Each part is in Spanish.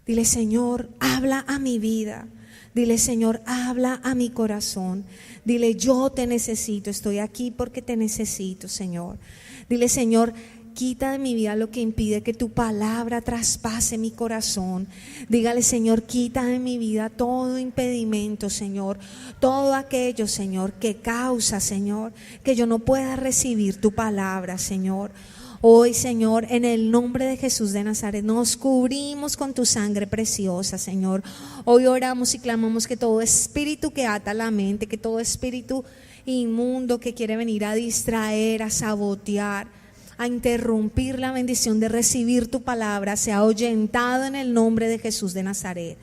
Dile, Señor, habla a mi vida. Dile, Señor, habla a mi corazón. Dile, yo te necesito, estoy aquí porque te necesito, Señor. Dile, Señor, quita de mi vida lo que impide que tu palabra traspase mi corazón. Dígale, Señor, quita de mi vida todo impedimento, Señor. Todo aquello, Señor, que causa, Señor, que yo no pueda recibir tu palabra, Señor. Hoy, Señor, en el nombre de Jesús de Nazaret, nos cubrimos con tu sangre preciosa, Señor. Hoy oramos y clamamos que todo espíritu que ata la mente, que todo espíritu inmundo que quiere venir a distraer, a sabotear, a interrumpir la bendición de recibir tu palabra, sea ahuyentado en el nombre de Jesús de Nazaret.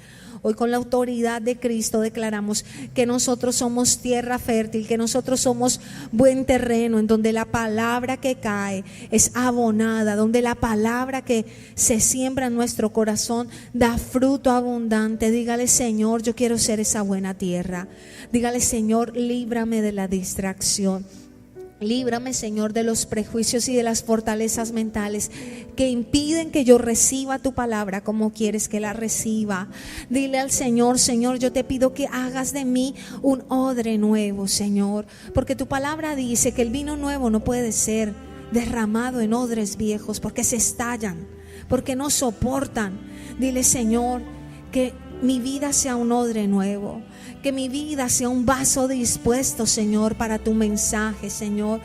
Hoy, con la autoridad de Cristo, declaramos que nosotros somos tierra fértil, que nosotros somos buen terreno, en donde la palabra que cae es abonada, donde la palabra que se siembra en nuestro corazón da fruto abundante. Dígale, Señor, yo quiero ser esa buena tierra. Dígale, Señor, líbrame de la distracción. Líbrame, Señor, de los prejuicios y de las fortalezas mentales que impiden que yo reciba tu palabra como quieres que la reciba. Dile al Señor, Señor, yo te pido que hagas de mí un odre nuevo, Señor, porque tu palabra dice que el vino nuevo no puede ser derramado en odres viejos porque se estallan, porque no soportan. Dile, Señor, que mi vida sea un odre nuevo, que mi vida sea un vaso dispuesto, Señor, para tu mensaje, Señor.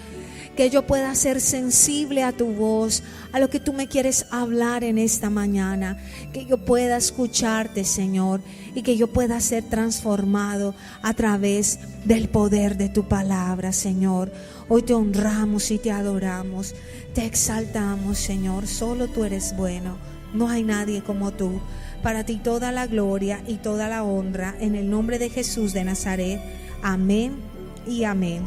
Que yo pueda ser sensible a tu voz, a lo que tú me quieres hablar en esta mañana. Que yo pueda escucharte, Señor, y que yo pueda ser transformado a través del poder de tu palabra, Señor. Hoy te honramos y te adoramos, te exaltamos, Señor. Solo tú eres bueno, no hay nadie como tú. Para ti toda la gloria y toda la honra, en el nombre de Jesús de Nazaret. Amén y amén.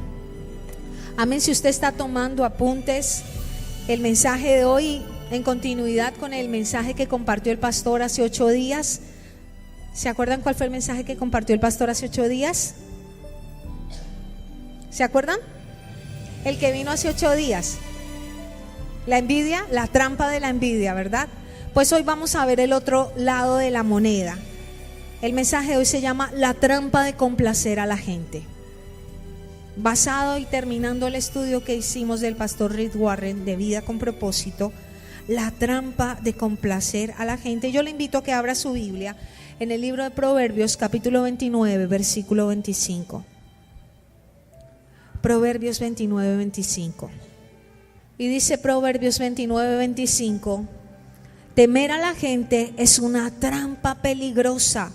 Amén. Si usted está tomando apuntes, el mensaje de hoy, en continuidad con el mensaje que compartió el pastor hace 8 días. ¿Se acuerdan cuál fue el mensaje que compartió el pastor hace 8 días? ¿Se acuerdan? El que vino hace 8 días. La envidia, la trampa de la envidia, ¿verdad? Pues hoy vamos a ver el otro lado de la moneda. El mensaje de hoy se llama la trampa de complacer a la gente. Basado y terminando el estudio que hicimos del pastor Rick Warren de Vida con Propósito, la trampa de complacer a la gente. Yo le invito a que abra su Biblia en el libro de Proverbios, capítulo 29, versículo 25. Proverbios 29, 25. Y dice Proverbios 29, 25: temer a la gente es una trampa peligrosa,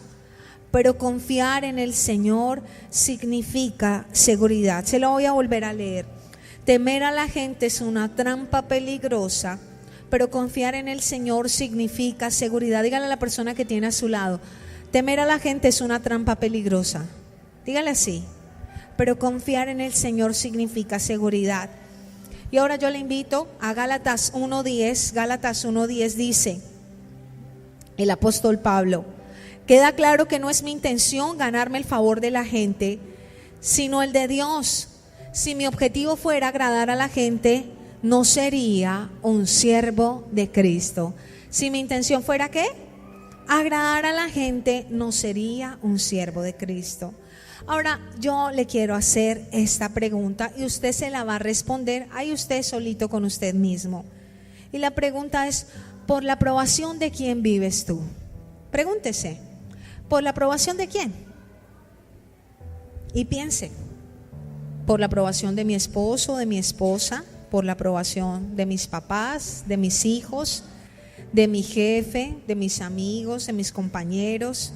pero confiar en el Señor significa seguridad. Se lo voy a volver a leer. Temer a la gente es una trampa peligrosa, pero confiar en el Señor significa seguridad. Dígale a la persona que tiene a su lado: temer a la gente es una trampa peligrosa. Dígale así: pero confiar en el Señor significa seguridad. Y ahora yo le invito a Gálatas 1:10. Gálatas 1:10 dice el apóstol Pablo: queda claro que no es mi intención ganarme el favor de la gente, sino el de Dios. Si mi objetivo fuera agradar a la gente, no sería un siervo de Cristo. Si mi intención fuera ¿qué? Agradar a la gente, no sería un siervo de Cristo. Ahora yo le quiero hacer esta pregunta y usted se la va a responder ahí usted solito con usted mismo. Y la pregunta es: ¿por la aprobación de quién vives tú? Pregúntese: ¿por la aprobación de quién? Y piense: ¿por la aprobación de mi esposo, de mi esposa? ¿Por la aprobación de mis papás, de mis hijos, de mi jefe, de mis amigos, de mis compañeros?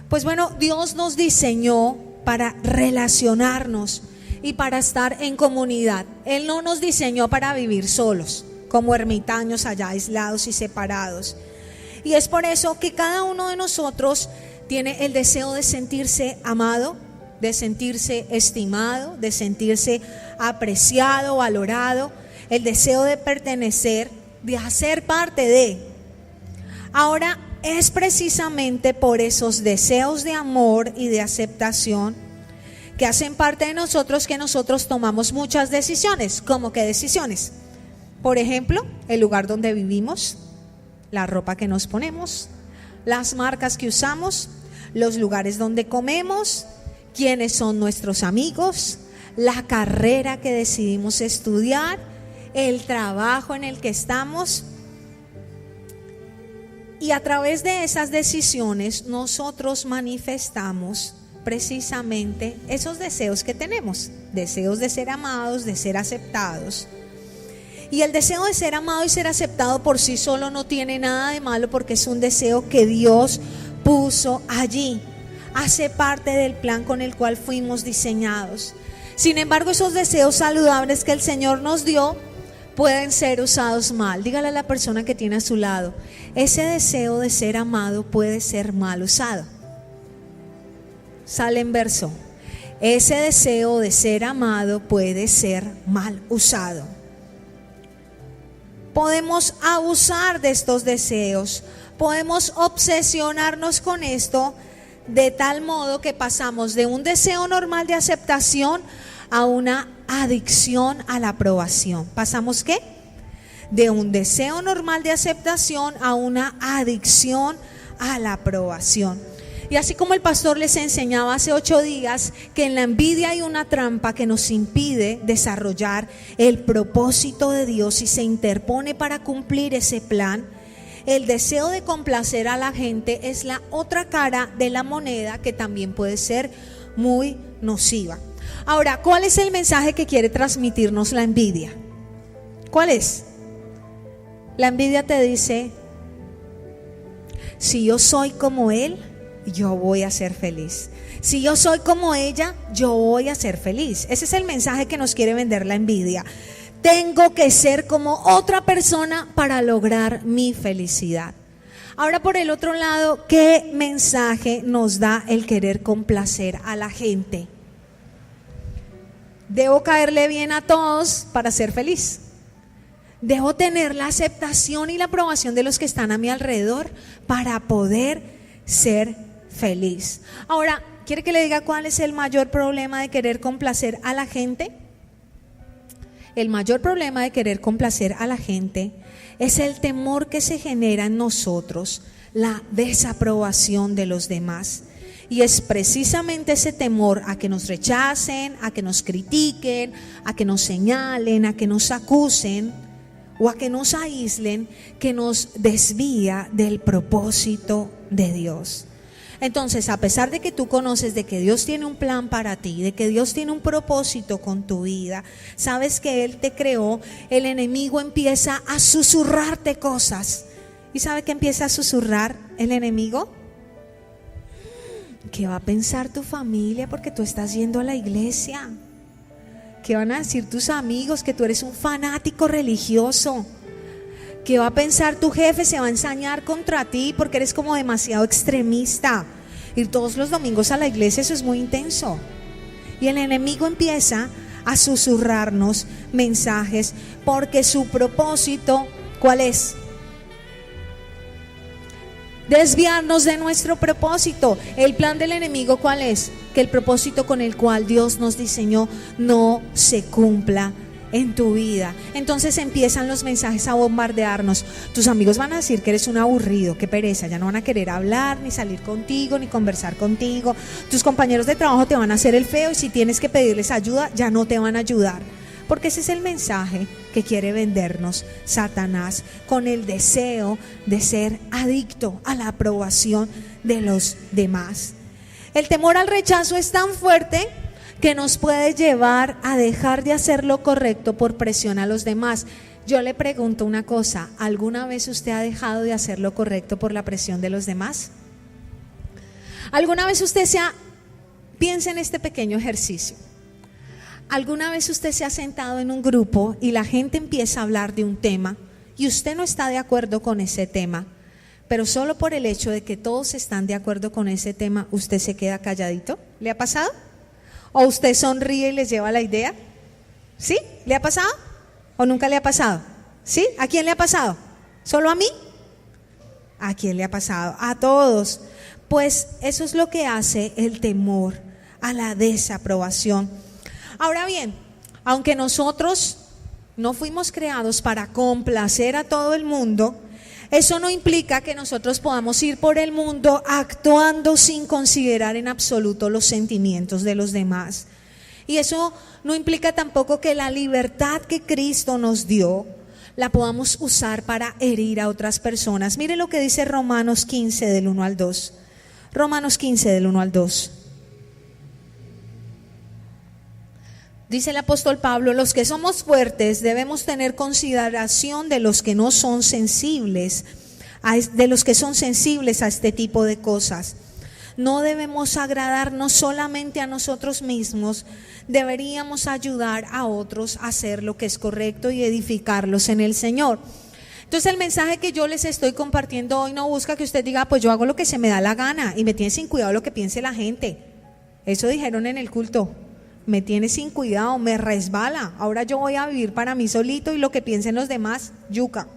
Pues bueno, Dios nos diseñó para relacionarnos y para estar en comunidad. Él no nos diseñó para vivir solos, como ermitaños allá aislados y separados. Y es por eso que cada uno de nosotros tiene el deseo de sentirse amado, de sentirse estimado, de sentirse apreciado, valorado, el deseo de pertenecer, de hacer parte de. Ahora, es precisamente por esos deseos de amor y de aceptación que hacen parte de nosotros que nosotros tomamos muchas decisiones. ¿Cómo qué decisiones? Por ejemplo, el lugar donde vivimos, la ropa que nos ponemos, las marcas que usamos, los lugares donde comemos, quiénes son nuestros amigos, la carrera que decidimos estudiar, el trabajo en el que estamos. Y a través de esas decisiones nosotros manifestamos precisamente esos deseos que tenemos, deseos de ser amados, de ser aceptados. Y el deseo de ser amado y ser aceptado por sí solo no tiene nada de malo, porque es un deseo que Dios puso allí, hace parte del plan con el cual fuimos diseñados. Sin embargo, esos deseos saludables que el Señor nos dio pueden ser usados mal. Dígale a la persona que tiene a su lado: ese deseo de ser amado puede ser mal usado. Sale en verso: ese deseo de ser amado puede ser mal usado. Podemos abusar de estos deseos, podemos obsesionarnos con esto de tal modo que pasamos de un deseo normal de aceptación a una adicción a la aprobación. ¿Pasamos qué? De un deseo normal de aceptación a una adicción a la aprobación. Y así como el pastor les enseñaba hace 8 días que en la envidia hay una trampa que nos impide desarrollar el propósito de Dios y se interpone para cumplir ese plan, el deseo de complacer a la gente es la otra cara de la moneda, que también puede ser muy nociva. Ahora, ¿cuál es el mensaje que quiere transmitirnos la envidia? ¿Cuál es? La envidia te dice: si yo soy como él, yo voy a ser feliz. Si yo soy como ella, yo voy a ser feliz. Ese es el mensaje que nos quiere vender la envidia. Tengo que ser como otra persona para lograr mi felicidad. Ahora, por el otro lado, ¿qué mensaje nos da el querer complacer a la gente? Debo caerle bien a todos para ser feliz. Debo tener la aceptación y la aprobación de los que están a mi alrededor para poder ser feliz. Ahora, ¿quiere que le diga cuál es el mayor problema de querer complacer a la gente? El mayor problema de querer complacer a la gente es el temor que se genera en nosotros, la desaprobación de los demás. Y es precisamente ese temor a que nos rechacen, a que nos critiquen, a que nos señalen, a que nos acusen o a que nos aíslen, que nos desvía del propósito de Dios. Entonces, a pesar de que tú conoces de que Dios tiene un plan para ti, de que Dios tiene un propósito con tu vida, sabes que Él te creó, el enemigo empieza a susurrarte cosas. ¿Y sabe qué empieza a susurrar el enemigo? ¿Qué va a pensar tu familia porque tú estás yendo a la iglesia? ¿Qué van a decir tus amigos? Que tú eres un fanático religioso. ¿Qué va a pensar tu jefe? Se va a ensañar contra ti porque eres como demasiado extremista. Ir todos los domingos a la iglesia, eso es muy intenso. Y el enemigo empieza a susurrarnos mensajes porque su propósito, ¿cuál es? Desviarnos de nuestro propósito. El plan del enemigo, ¿cuál es? Que el propósito con el cual Dios nos diseñó no se cumpla en tu vida. Entonces empiezan los mensajes a bombardearnos. Tus amigos van a decir que eres un aburrido, qué pereza, ya no van a querer hablar, ni salir contigo, ni conversar contigo. Tus compañeros de trabajo te van a hacer el feo y si tienes que pedirles ayuda, ya no te van a ayudar. Porque ese es el mensaje que quiere vendernos Satanás, con el deseo de ser adicto a la aprobación de los demás. El temor al rechazo es tan fuerte que nos puede llevar a dejar de hacer lo correcto por presión a los demás. Yo le pregunto una cosa: ¿alguna vez usted ha dejado de hacer lo correcto por la presión de los demás? ¿Alguna vez usted piensa en este pequeño ejercicio? ¿Alguna vez usted se ha sentado en un grupo y la gente empieza a hablar de un tema y usted no está de acuerdo con ese tema, pero solo por el hecho de que todos están de acuerdo con ese tema, usted se queda calladito? ¿Le ha pasado? ¿O usted sonríe y les lleva la idea? ¿Sí? ¿Le ha pasado? ¿O nunca le ha pasado? ¿Sí? ¿A quién le ha pasado? ¿Solo a mí? ¿A quién le ha pasado? A todos. Pues eso es lo que hace el temor a la desaprobación. Ahora bien, aunque nosotros no fuimos creados para complacer a todo el mundo, Eso no implica que nosotros podamos ir por el mundo actuando sin considerar en absoluto los sentimientos de los demás. Y eso no implica tampoco que la libertad que Cristo nos dio la podamos usar para herir a otras personas. Mire lo que dice Romanos 15 del 1 al 2. Romanos 15 del 1 al 2. Dice el apóstol Pablo: los que somos fuertes debemos tener consideración de los que no son sensibles, de los que son sensibles a este tipo de cosas. No debemos agradarnos solamente a nosotros mismos, deberíamos ayudar a otros a hacer lo que es correcto y edificarlos en el Señor. Entonces el mensaje que yo les estoy compartiendo hoy no busca que usted diga: pues yo hago lo que se me da la gana y me tiene sin cuidado lo que piense la gente. Eso dijeron en el culto: me tiene sin cuidado, me resbala, ahora yo voy a vivir para mí solito y lo que piensen los demás, yuca.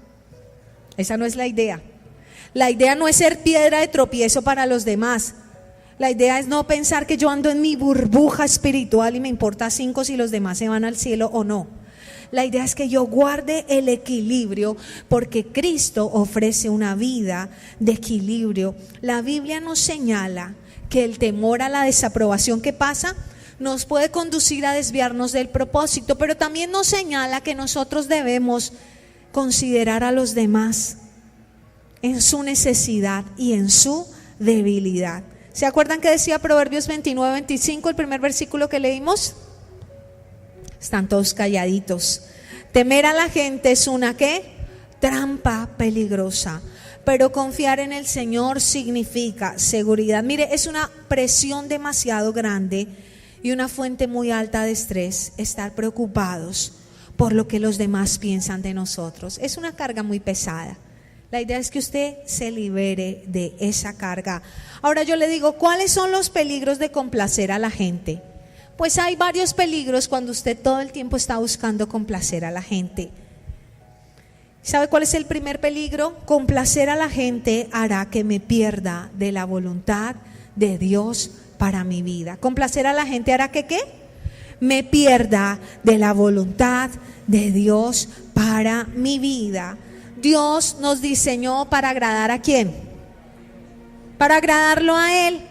Esa no es la idea. La idea no es ser piedra de tropiezo para los demás. La idea es no pensar que yo ando en mi burbuja espiritual y me importa 5 si los demás se van al cielo o no. La idea es que yo guarde el equilibrio, porque Cristo ofrece una vida de equilibrio. La Biblia nos señala que el temor a la desaprobación que pasa nos puede conducir a desviarnos del propósito, pero también nos señala que nosotros debemos considerar a los demás en su necesidad y en su debilidad. ¿Se acuerdan que decía Proverbios 29-25, el primer versículo que leímos? Están todos calladitos. Temer a la gente es una ¿qué? Trampa peligrosa, pero confiar en el Señor significa seguridad. Mire, es una presión demasiado grande y una fuente muy alta de estrés estar preocupados por lo que los demás piensan de nosotros. Es una carga muy pesada. La idea es que usted se libere de esa carga. Ahora yo le digo, ¿cuáles son los peligros de complacer a la gente? Pues hay varios peligros cuando usted todo el tiempo está buscando complacer a la gente. ¿Sabe cuál es el primer peligro? Complacer a la gente hará que me pierda de la voluntad de Dios para mi vida. Complacer a la gente hará que ¿qué? Me pierda de la voluntad de Dios para mi vida. Dios nos diseñó para agradar ¿a quién? Para agradarlo a Él,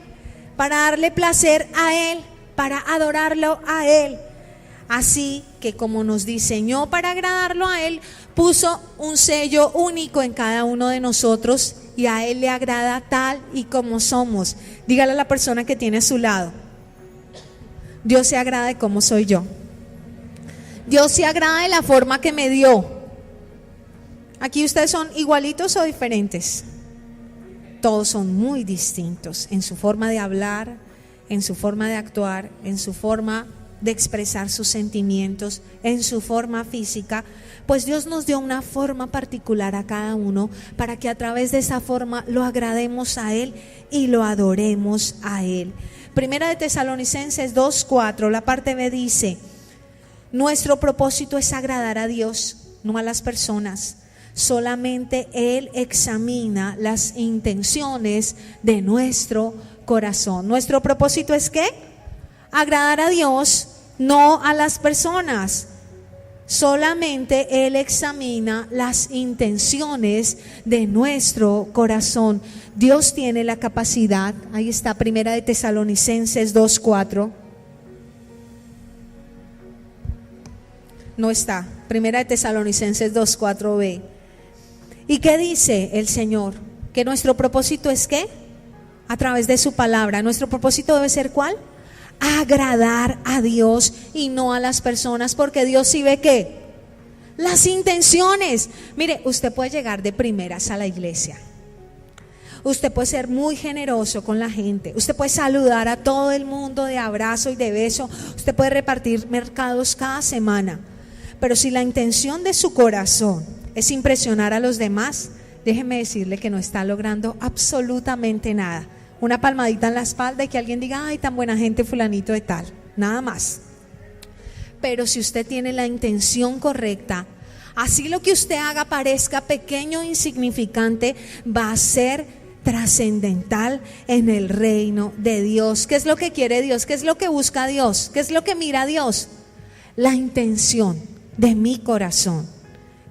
para darle placer a Él, para adorarlo a Él. Así que como nos diseñó para agradarlo a Él, puso un sello único en cada uno de nosotros y a Él le agrada tal y como somos. Dígale a la persona que tiene a su lado: Dios se agrada de cómo soy yo. Dios se agrada de la forma que me dio. Aquí ustedes son igualitos o diferentes. Todos son muy distintos en su forma de hablar, en su forma de actuar, en su forma de expresar sus sentimientos, en su forma física. Pues Dios nos dio una forma particular a cada uno para que a través de esa forma lo agrademos a Él y lo adoremos a Él. Primera de Tesalonicenses 2:4, la parte B dice: nuestro propósito es agradar a Dios, no a las personas. Solamente Él examina las intenciones de nuestro corazón. Nuestro propósito es ¿qué? Agradar a Dios, no a las personas. Solamente Él examina las intenciones de nuestro corazón. Dios tiene la capacidad. Ahí está, Primera de Tesalonicenses 2:4. No está, Primera de Tesalonicenses 2:4b. ¿Y qué dice el Señor? Que nuestro propósito es ¿qué? A través de su palabra. Nuestro propósito debe ser ¿cuál? Agradar a Dios y no a las personas, porque Dios sí ve ¿qué? Las intenciones. Mire, usted puede llegar de primeras a la iglesia. Usted puede ser muy generoso con la gente. Usted puede saludar a todo el mundo de abrazo y de beso. Usted puede repartir mercados cada semana. Pero si la intención de su corazón es impresionar a los demás, déjeme decirle que no está logrando absolutamente nada. Una palmadita en la espalda y que alguien diga: ay, tan buena gente fulanito de tal. Nada más. Pero si usted tiene la intención correcta, así lo que usted haga parezca pequeño e insignificante, va a ser trascendental en el reino de Dios. ¿Qué es lo que quiere Dios? ¿Qué es lo que busca Dios? ¿Qué es lo que mira Dios? La intención de mi corazón.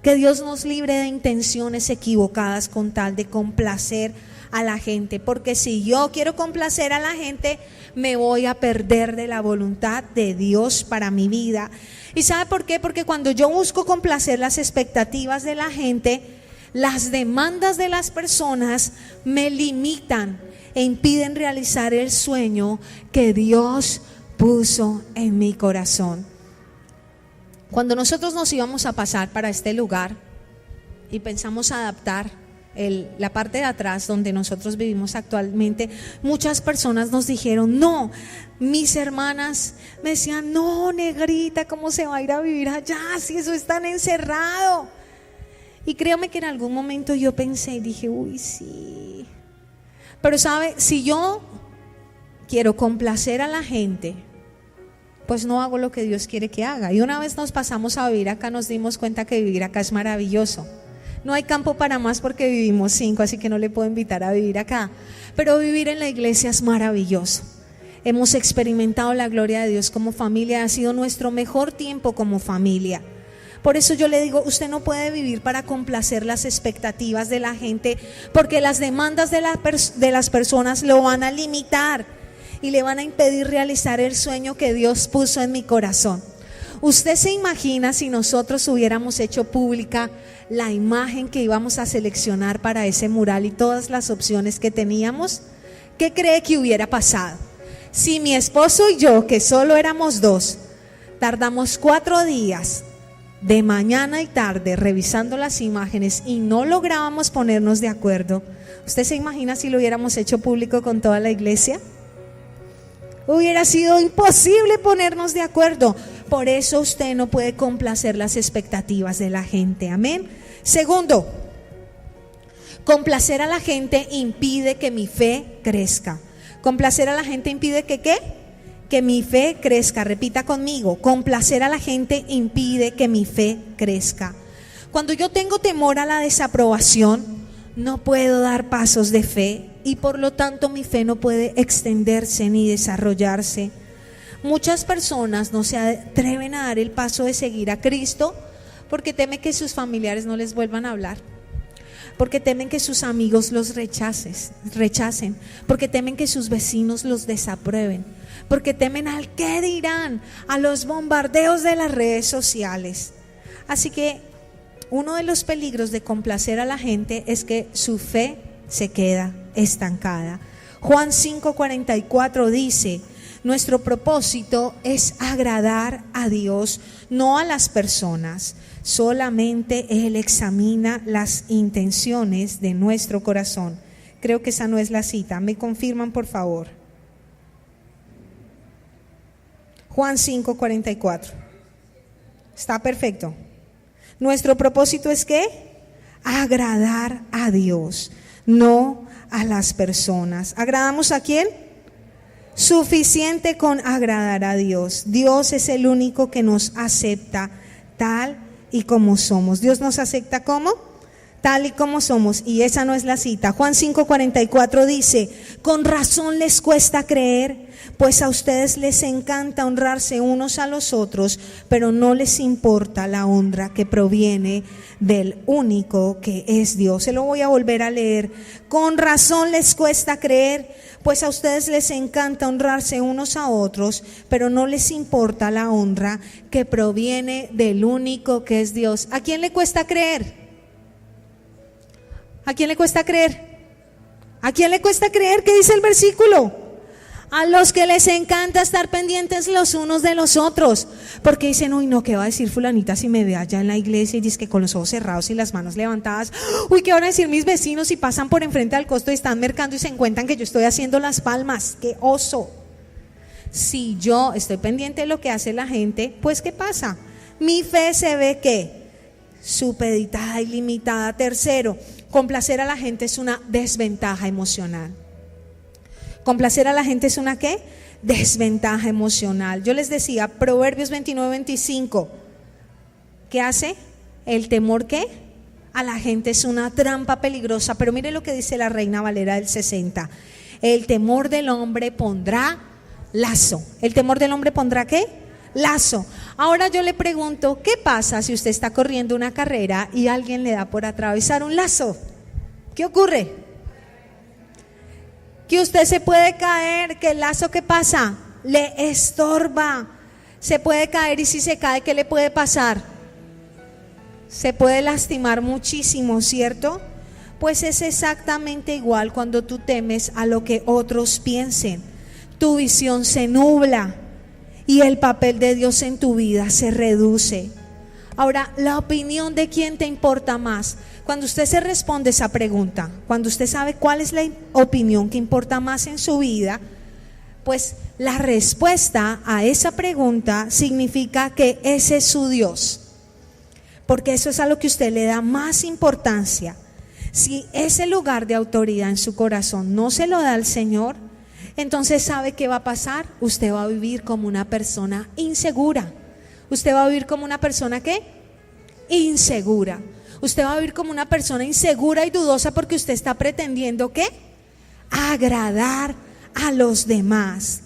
Que Dios nos libre de intenciones equivocadas con tal de complacer a la gente, porque si yo quiero complacer a la gente, me voy a perder de la voluntad de Dios para mi vida. ¿Y sabe por qué? Porque cuando yo busco complacer las expectativas de la gente, las demandas de las personas me limitan e impiden realizar el sueño que Dios puso en mi corazón. Cuando nosotros nos íbamos a pasar para este lugar y pensamos adaptar la parte de atrás donde nosotros vivimos actualmente, muchas personas nos dijeron no. Mis hermanas me decían, no, negrita, ¿cómo se va a ir a vivir allá si eso es tan encerrado? Y créame que en algún momento yo pensé y dije, uy, sí. Pero sabe, si yo quiero complacer a la gente, pues no hago lo que Dios quiere que haga. Y una vez nos pasamos a vivir acá, nos dimos cuenta que vivir acá es maravilloso. No hay campo para más porque vivimos 5, así que no le puedo invitar a vivir acá. Pero vivir en la iglesia es maravilloso. Hemos experimentado la gloria de Dios como familia, ha sido nuestro mejor tiempo como familia. Por eso yo le digo, usted no puede vivir para complacer las expectativas de la gente, porque las demandas de las personas lo van a limitar y le van a impedir realizar el sueño que Dios puso en mi corazón. ¿Usted se imagina si nosotros hubiéramos hecho pública la imagen que íbamos a seleccionar para ese mural y todas las opciones que teníamos? ¿Qué cree que hubiera pasado? Si mi esposo y yo, que solo éramos 2, tardamos 4 días de mañana y tarde revisando las imágenes y no lográbamos ponernos de acuerdo, ¿usted se imagina si lo hubiéramos hecho público con toda la iglesia? Hubiera sido imposible ponernos de acuerdo. Por eso usted no puede complacer las expectativas de la gente. Amén. Segundo, complacer a la gente impide que mi fe crezca. Complacer a la gente impide que ¿qué? Que mi fe crezca. Repita conmigo, complacer a la gente impide que mi fe crezca. Cuando yo tengo temor a la desaprobación, no puedo dar pasos de fe y por lo tanto mi fe no puede extenderse ni desarrollarse. Muchas personas no se atreven a dar el paso de seguir a Cristo porque temen que sus familiares no les vuelvan a hablar, porque temen que sus amigos los rechacen, porque temen que sus vecinos los desaprueben, porque temen al qué dirán, a los bombardeos de las redes sociales. Así que uno de los peligros de complacer a la gente es que su fe se queda estancada. Juan 5:44 dice: nuestro propósito es agradar a Dios, no a las personas. Solamente Él examina las intenciones de nuestro corazón. Creo que esa no es la cita. ¿Me confirman, por favor? Juan 5:44. Está perfecto. Nuestro propósito es ¿qué? Agradar a Dios, no a las personas. ¿Agradamos a quién? Suficiente con agradar a Dios. Dios es el único que nos acepta tal y como somos. Dios nos acepta ¿cómo? Tal y como somos. Y esa no es la cita. Juan 5:44 dice: con razón les cuesta creer, pues a ustedes les encanta honrarse unos a los otros, pero no les importa la honra que proviene del único que es Dios. Se lo voy a volver a leer. Con razón les cuesta creer, pues a ustedes les encanta honrarse unos a otros, pero no les importa la honra que proviene del único que es Dios. ¿A quién le cuesta creer? ¿A quién le cuesta creer? ¿A quién le cuesta creer? ¿Qué dice el versículo? A los que les encanta estar pendientes los unos de los otros, porque dicen: uy, no, ¿qué va a decir fulanita si me ve allá en la iglesia y dice que con los ojos cerrados y las manos levantadas? Uy, ¿qué van a decir mis vecinos si pasan por enfrente al costo y están mercando y se encuentran que yo estoy haciendo las palmas? ¡Qué oso! Si yo estoy pendiente de lo que hace la gente, pues ¿qué pasa? Mi fe se ve ¿qué? Supeditada y limitada. Tercero, complacer a la gente es una desventaja emocional. Complacer a la gente es una ¿qué? Desventaja emocional. Yo les decía, Proverbios 29:25, ¿qué hace? El temor ¿qué? A la gente es una trampa peligrosa. Pero mire lo que dice la Reina Valera del 60: el temor del hombre pondrá lazo. ¿El temor del hombre pondrá qué? Lazo. Ahora yo le pregunto, ¿qué pasa si usted está corriendo una carrera y alguien le da por atravesar un lazo? ¿Qué ocurre? Que usted se puede caer, que el lazo, ¿qué pasa? Le estorba. Se puede caer, y si se cae, ¿qué le puede pasar? Se puede lastimar muchísimo, ¿cierto? Pues es exactamente igual cuando tú temes a lo que otros piensen. Tu visión se nubla y el papel de Dios en tu vida se reduce. Ahora, la opinión de quién te importa más. Cuando usted se responde esa pregunta, cuando usted sabe cuál es la opinión que importa más en su vida, pues la respuesta a esa pregunta significa que ese es su Dios. Porque eso es a lo que usted le da más importancia. Si ese lugar de autoridad en su corazón no se lo da al Señor, entonces ¿sabe qué va a pasar? Usted va a vivir como una persona insegura. Usted va a vivir como una persona ¿qué? Insegura. Usted va a vivir como una persona insegura y dudosa porque usted está pretendiendo ¿qué? Agradar a los demás.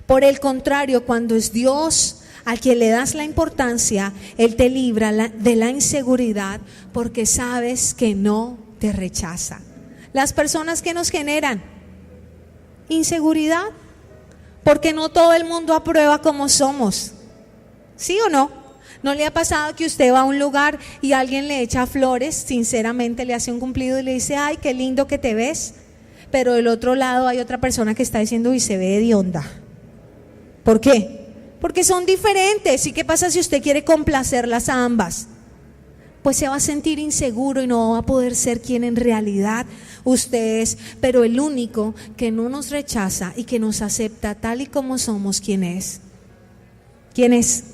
Por el contrario, cuando es Dios al que le das la importancia, Él te libra de la inseguridad porque sabes que no te rechaza. Las personas que nos generan inseguridad, porque no todo el mundo aprueba como somos. ¿Sí o no? ¿No le ha pasado que usted va a un lugar y alguien le echa flores, sinceramente le hace un cumplido y le dice, ay, qué lindo que te ves? Pero del otro lado hay otra persona que está diciendo, y se ve hedionda. ¿Por qué? Porque son diferentes. ¿Y qué pasa si usted quiere complacerlas a ambas? Pues se va a sentir inseguro y no va a poder ser quien en realidad usted es. Pero el único que no nos rechaza y que nos acepta tal y como somos, ¿quién es? ¿Quién es?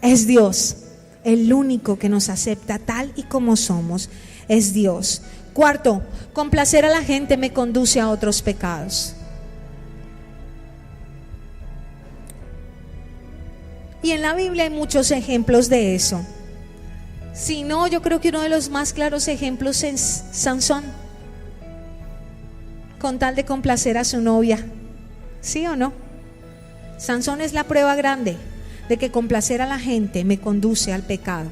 Es Dios. El único que nos acepta tal y como somos es Dios. Cuarto, complacer a la gente me conduce a otros pecados. Y en la Biblia hay muchos ejemplos de eso. Si no, yo creo que uno de los más claros ejemplos es Sansón, con tal de complacer a su novia. ¿Sí o no? Sansón es la prueba grande de que complacer a la gente me conduce al pecado,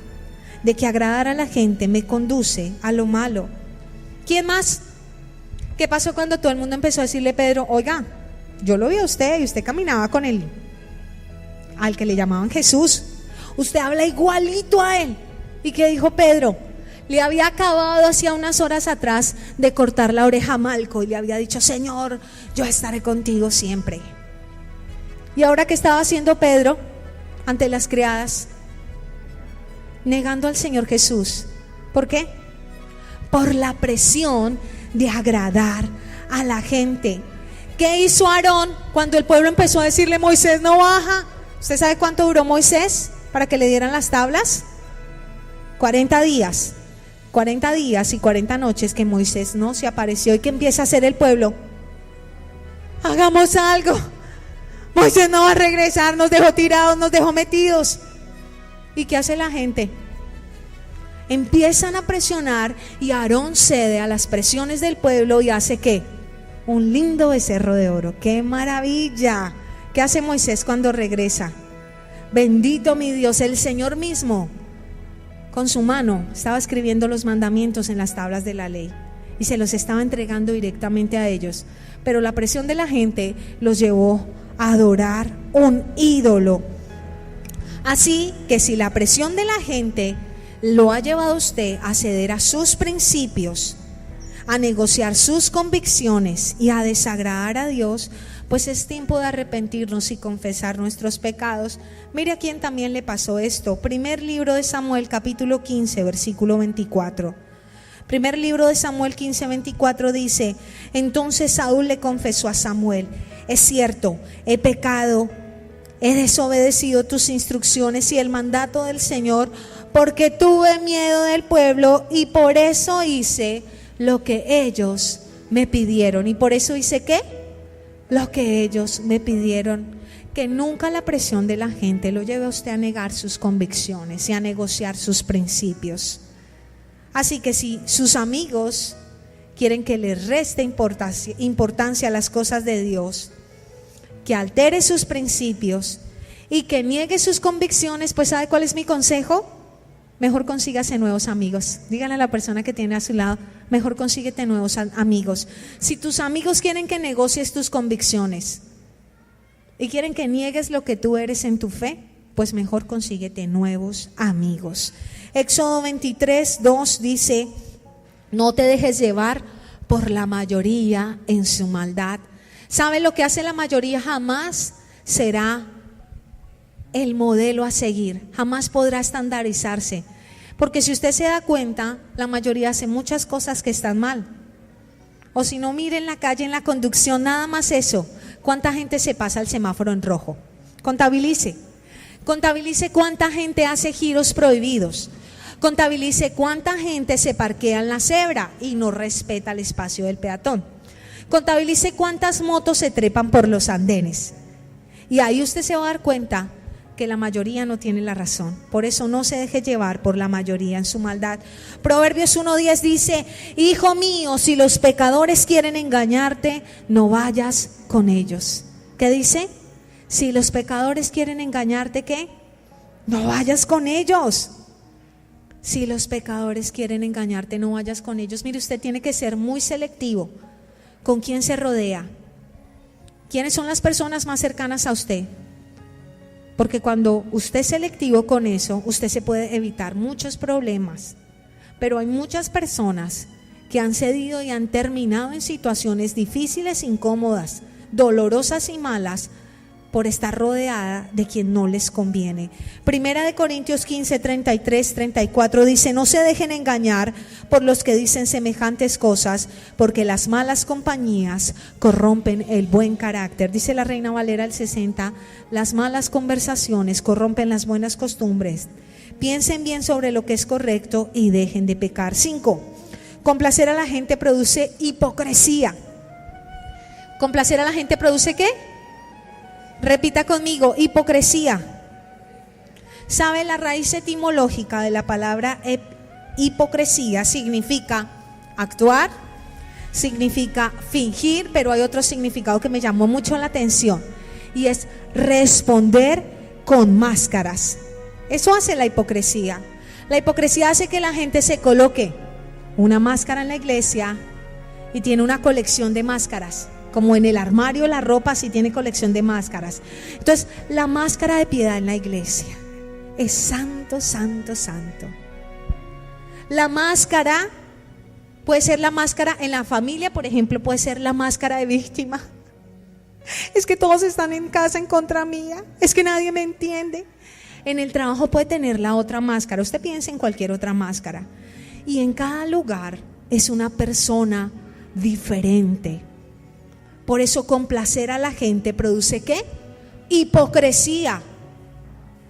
de que agradar a la gente me conduce a lo malo. ¿Quién más? ¿Qué pasó cuando todo el mundo empezó a decirle a Pedro, oiga, yo lo vi a usted y usted caminaba con él, al que le llamaban Jesús, usted habla igualito a él? ¿Y qué dijo Pedro? Le había acabado hacía unas horas atrás de cortar la oreja a Malco y le había dicho, Señor, yo estaré contigo siempre. ¿Y ahora qué estaba haciendo Pedro ante las criadas? Negando al Señor Jesús. ¿Por qué? Por la presión de agradar a la gente. ¿Qué hizo Aarón cuando el pueblo empezó a decirle, Moisés no baja? ¿Usted sabe cuánto duró Moisés para que le dieran las tablas? 40 días. 40 días y 40 noches que Moisés no se apareció. ¿Y qué empieza a hacer el pueblo? Hagamos algo. Moisés no va a regresar, nos dejó tirados, nos dejó metidos. ¿Y qué hace la gente? Empiezan a presionar y Aarón cede a las presiones del pueblo y hace ¿qué? Un lindo becerro de oro. ¡Qué maravilla! ¿Qué hace Moisés cuando regresa? Bendito mi Dios, el Señor mismo con su mano estaba escribiendo los mandamientos en las tablas de la ley y se los estaba entregando directamente a ellos. Pero la presión de la gente los llevó a adorar un ídolo. Así que si la presión de la gente lo ha llevado a usted a ceder a sus principios, a negociar sus convicciones y a desagradar a Dios, pues es tiempo de arrepentirnos y confesar nuestros pecados. Mire a quién también le pasó esto. Primer libro de Samuel, capítulo 15, versículo 24. Primer libro de Samuel 15, 24 dice: entonces Saúl le confesó a Samuel: es cierto, he pecado, he desobedecido tus instrucciones y el mandato del Señor, porque tuve miedo del pueblo y por eso hice lo que ellos me pidieron. ¿Y por eso hice qué? Lo que ellos me pidieron. Que nunca la presión de la gente lo lleve a usted a negar sus convicciones y a negociar sus principios. Así que si sus amigos quieren que les reste importancia a las cosas de Dios, que altere sus principios y que niegue sus convicciones, pues ¿sabe cuál es mi consejo? Mejor consígase nuevos amigos. Díganle a la persona que tiene a su lado, mejor consíguete nuevos amigos. Si tus amigos quieren que negocies tus convicciones y quieren que niegues lo que tú eres en tu fe, pues mejor consíguete nuevos amigos. Éxodo 23:2 dice: no te dejes llevar por la mayoría en su maldad. ¿Sabe lo que hace la mayoría? Jamás será el modelo a seguir, jamás podrá estandarizarse, porque si usted se da cuenta, la mayoría hace muchas cosas que están mal. O si no, mire en la calle, en la conducción, nada más eso. ¿Cuánta gente se pasa el semáforo en rojo? Contabilice cuánta gente hace giros prohibidos, contabilice cuánta gente se parquea en la cebra y no respeta el espacio del peatón, contabilice cuántas motos se trepan por los andenes, y ahí usted se va a dar cuenta que la mayoría no tiene la razón. Por eso no se deje llevar por la mayoría en su maldad. Proverbios 1:10 dice: hijo mío, si los pecadores quieren engañarte, no vayas con ellos. ¿Qué dice? Si los pecadores quieren engañarte, ¿qué? No vayas con ellos. Si los pecadores quieren engañarte, no vayas con ellos. Mire, usted tiene que ser muy selectivo con quién se rodea. ¿Quiénes son las personas más cercanas a usted? Porque cuando usted es selectivo con eso, usted se puede evitar muchos problemas. Pero hay muchas personas que han cedido y han terminado en situaciones difíciles, incómodas, dolorosas y malas, por estar rodeada de quien no les conviene. Primera de Corintios 15:33-34 dice: no se dejen engañar por los que dicen semejantes cosas, porque las malas compañías corrompen el buen carácter. Dice la Reina Valera del 60: las malas conversaciones corrompen las buenas costumbres. Piensen bien sobre lo que es correcto y dejen de pecar. 5. Complacer a la gente produce hipocresía. ¿Complacer a la gente produce qué? Repita conmigo: hipocresía. ¿Sabe? La raíz etimológica de la palabra hipocresía significa actuar, significa fingir, pero hay otro significado que me llamó mucho la atención, y es responder con máscaras. Eso hace la hipocresía. La hipocresía hace que la gente se coloque una máscara en la iglesia y tiene una colección de máscaras. Como en el armario la ropa, sí tiene colección de máscaras. Entonces, la máscara de piedad en la iglesia es santo, santo, santo. La máscara puede ser la máscara en la familia, por ejemplo, puede ser la máscara de víctima. Es que todos están en casa en contra mía, es que nadie me entiende. En el trabajo puede tener la otra máscara. Usted piensa en cualquier otra máscara. Y en cada lugar es una persona diferente. Por eso complacer a la gente produce ¿qué? Hipocresía.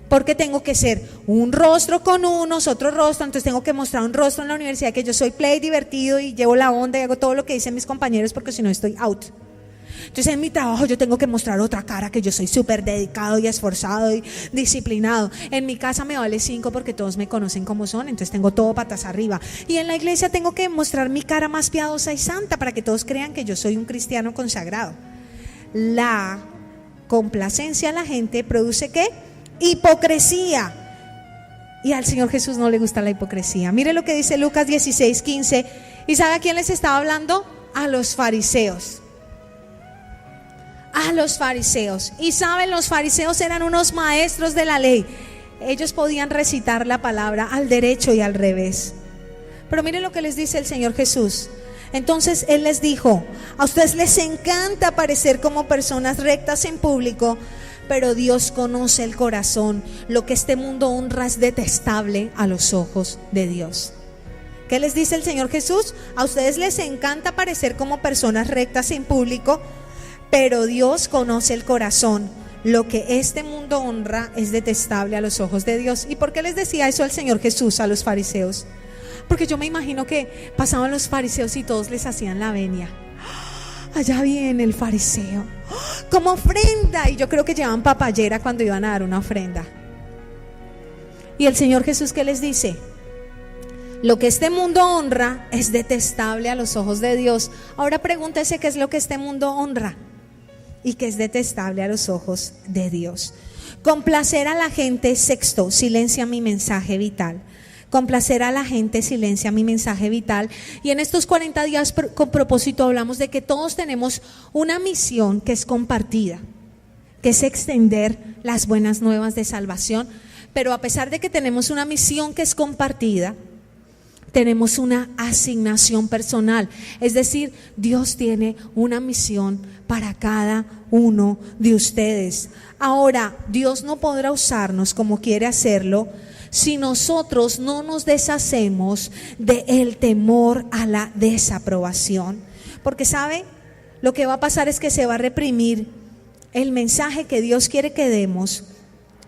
Porque tengo que ser un rostro con unos, otro rostro, entonces tengo que mostrar un rostro en la universidad que yo soy play divertido y llevo la onda y hago todo lo que dicen mis compañeros, porque si no estoy out. Entonces en mi trabajo yo tengo que mostrar otra cara, que yo soy súper dedicado y esforzado y disciplinado. En mi casa me vale 5 porque todos me conocen como son, entonces tengo todo patas arriba. Y en la iglesia tengo que mostrar mi cara más piadosa y santa para que todos crean que yo soy un cristiano consagrado. La complacencia a la gente produce ¿qué? Hipocresía. Y al Señor Jesús no le gusta la hipocresía. Mire lo que dice Lucas 16:15. ¿Y sabe a quién les estaba hablando? A los fariseos. A los fariseos. Y saben, los fariseos eran unos maestros de la ley. Ellos podían recitar la palabra al derecho y al revés. Pero miren lo que les dice el Señor Jesús. Entonces Él les dijo: a ustedes les encanta parecer como personas rectas en público, pero Dios conoce el corazón. Lo que este mundo honra es detestable a los ojos de Dios. ¿Qué les dice el Señor Jesús? A ustedes les encanta parecer como personas rectas en público, pero Dios conoce el corazón. Lo que este mundo honra es detestable a los ojos de Dios. ¿Y por qué les decía eso el Señor Jesús a los fariseos? Porque yo me imagino que pasaban los fariseos y todos les hacían la venia. Allá viene el fariseo, como ofrenda. Y yo creo que llevaban papayera cuando iban a dar una ofrenda. Y el Señor Jesús, ¿qué les dice? Lo que este mundo honra es detestable a los ojos de Dios. Ahora pregúntese qué es lo que este mundo honra y que es detestable a los ojos de Dios. Complacer a la gente, sexto, silencia mi mensaje vital. Complacer a la gente silencia mi mensaje vital. Y en estos 40 días con propósito hablamos de que todos tenemos una misión que es compartida, que es extender las buenas nuevas de salvación. Pero a pesar de que tenemos una misión que es compartida, tenemos una asignación personal. Es decir, Dios tiene una misión para cada uno de ustedes. Ahora, Dios no podrá usarnos como quiere hacerlo si nosotros no nos deshacemos del temor a la desaprobación. Porque ¿sabe? Lo que va a pasar es que se va a reprimir el mensaje que Dios quiere que demos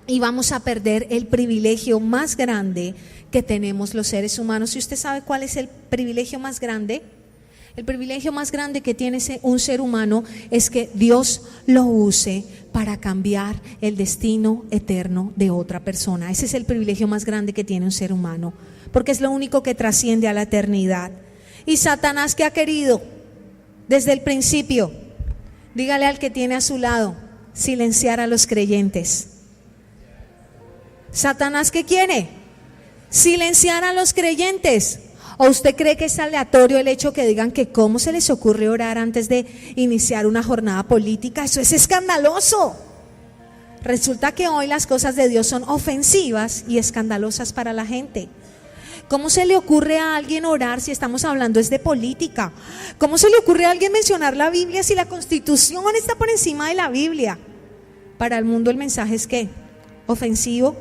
y vamos a perder el privilegio más grande que tenemos los seres humanos. ¿Y usted sabe cuál es el privilegio más grande? El privilegio más grande que tiene un ser humano es que Dios lo use para cambiar el destino eterno de otra persona. Ese es el privilegio más grande que tiene un ser humano, porque es lo único que trasciende a la eternidad. Y Satanás, ¿qué ha querido? Desde el principio, dígale al que tiene a su lado, silenciar a los creyentes. Satanás, ¿qué quiere? Silenciar a los creyentes. ¿O usted cree que es aleatorio el hecho que digan que cómo se les ocurre orar antes de iniciar una jornada política? Eso es escandaloso. Resulta que hoy las cosas de Dios son ofensivas y escandalosas para la gente. ¿Cómo se le ocurre a alguien orar si estamos hablando es de política? ¿Cómo se le ocurre a alguien mencionar la Biblia si la Constitución está por encima de la Biblia? Para el mundo el mensaje es ¿qué? Ofensivo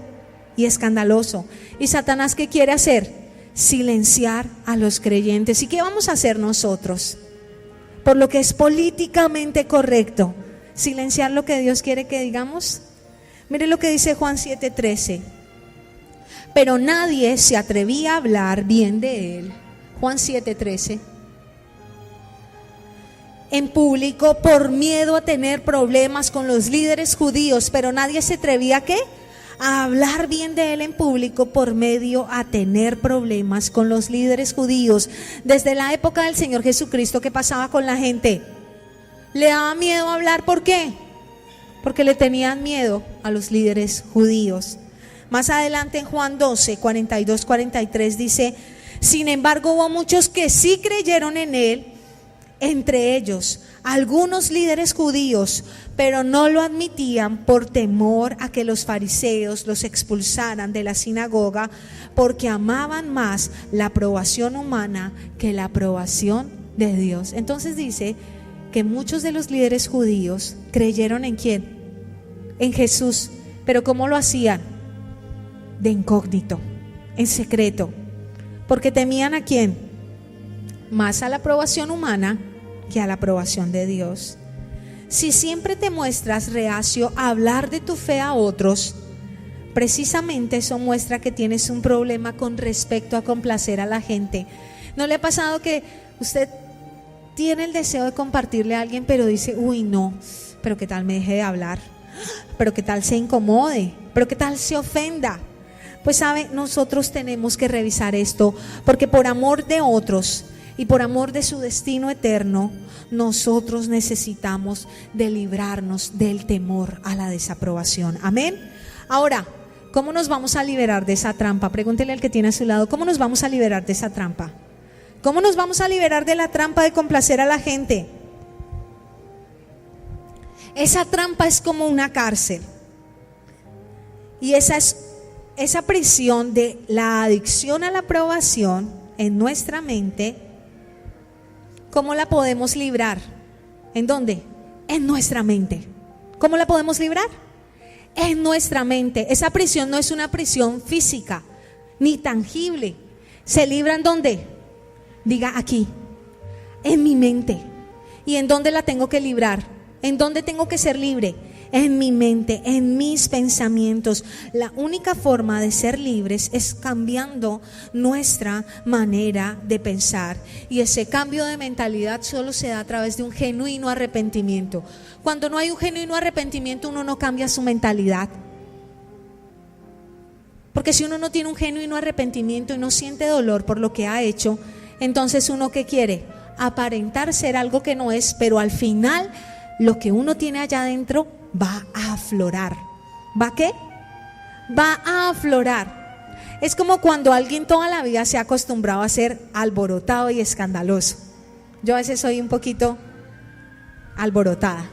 y escandaloso. ¿Y Satanás qué quiere hacer? Silenciar a los creyentes. ¿Y qué vamos a hacer nosotros? Por lo que es políticamente correcto, silenciar lo que Dios quiere que digamos. Mire lo que dice Juan 7:13. Pero nadie se atrevía a hablar bien de él. Juan 7:13. En público por miedo a tener problemas con los líderes judíos, pero nadie se atrevía ¿a qué? A hablar bien de él en público por medio a tener problemas con los líderes judíos. Desde la época del Señor Jesucristo, ¿qué pasaba con la gente? Le daba miedo hablar, ¿por qué? Porque le tenían miedo a los líderes judíos. Más adelante en Juan 12, 42, 43 dice: sin embargo hubo muchos que sí creyeron en él, entre ellos algunos líderes judíos, pero no lo admitían por temor a que los fariseos los expulsaran de la sinagoga, porque amaban más la aprobación humana que la aprobación de Dios. Entonces dice que muchos de los líderes judíos creyeron ¿en quién? En Jesús. Pero ¿cómo lo hacían? De incógnito, en secreto, porque temían ¿a quién? Más a la aprobación humana que a la aprobación de Dios. Si siempre te muestras reacio a hablar de tu fe a otros, precisamente eso muestra que tienes un problema con respecto a complacer a la gente. ¿No le ha pasado que usted tiene el deseo de compartirle a alguien, pero dice, uy no, pero qué tal me deje de hablar, pero qué tal se incomode, pero qué tal se ofenda? Pues sabe, nosotros tenemos que revisar esto, porque por amor de otros y por amor de su destino eterno, nosotros necesitamos de librarnos del temor a la desaprobación. Amén. Ahora, ¿cómo nos vamos a liberar de esa trampa? Pregúntele al que tiene a su lado, ¿cómo nos vamos a liberar de esa trampa? ¿Cómo nos vamos a liberar de la trampa de complacer a la gente? Esa trampa es como una cárcel. Y esa prisión de la adicción a la aprobación en nuestra mente, ¿cómo la podemos librar? ¿En dónde? En nuestra mente. ¿Cómo la podemos librar? En nuestra mente. Esa prisión no es una prisión física ni tangible. ¿Se libra en dónde? Diga aquí, en mi mente. ¿Y en dónde la tengo que librar? ¿En dónde tengo que ser libre? En mi mente, en mis pensamientos. La única forma de ser libres es cambiando nuestra manera de pensar. Y ese cambio de mentalidad solo se da a través de un genuino arrepentimiento. Cuando no hay un genuino arrepentimiento, uno no cambia su mentalidad. Porque si uno no tiene un genuino arrepentimiento y no siente dolor por lo que ha hecho, entonces uno ¿qué quiere? Aparentar ser algo que no es, pero al final lo que uno tiene allá adentro va a aflorar. ¿va qué? Va a aflorar. Es como cuando alguien toda la vida se ha acostumbrado a ser alborotado y escandaloso. Yo a veces soy un poquito alborotada.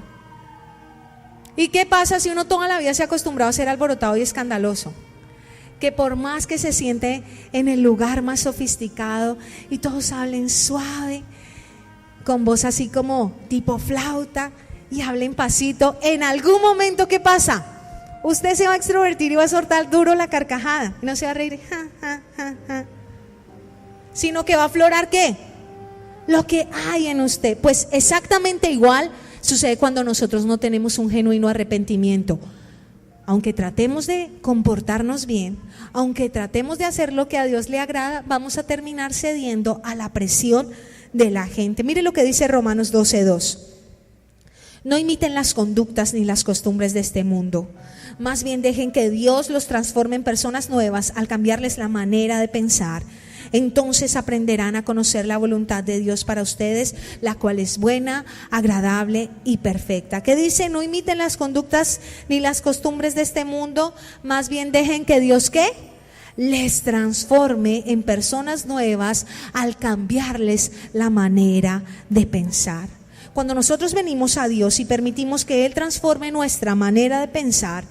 ¿Y qué pasa si uno toda la vida se ha acostumbrado a ser alborotado y escandaloso? Que por más que se siente en el lugar más sofisticado y todos hablen suave, con voz así como tipo flauta y hablen pasito, en algún momento, ¿qué pasa? Usted se va a extrovertir y va a soltar duro la carcajada, y no se va a reír, ja, ja, ja, ja, sino que va a aflorar ¿qué? Lo que hay en usted. Pues exactamente igual sucede cuando nosotros no tenemos un genuino arrepentimiento. Aunque tratemos de comportarnos bien, aunque tratemos de hacer lo que a Dios le agrada, vamos a terminar cediendo a la presión de la gente. Mire lo que dice Romanos 12:2. No imiten las conductas ni las costumbres de este mundo. Más bien dejen que Dios los transforme en personas nuevas al cambiarles la manera de pensar. Entonces aprenderán a conocer la voluntad de Dios para ustedes, la cual es buena, agradable y perfecta. ¿Qué dice? No imiten las conductas ni las costumbres de este mundo, más bien dejen que Dios ¿qué? Les transforme en personas nuevas al cambiarles la manera de pensar. Cuando nosotros venimos a Dios y permitimos que Él transforme nuestra manera de pensar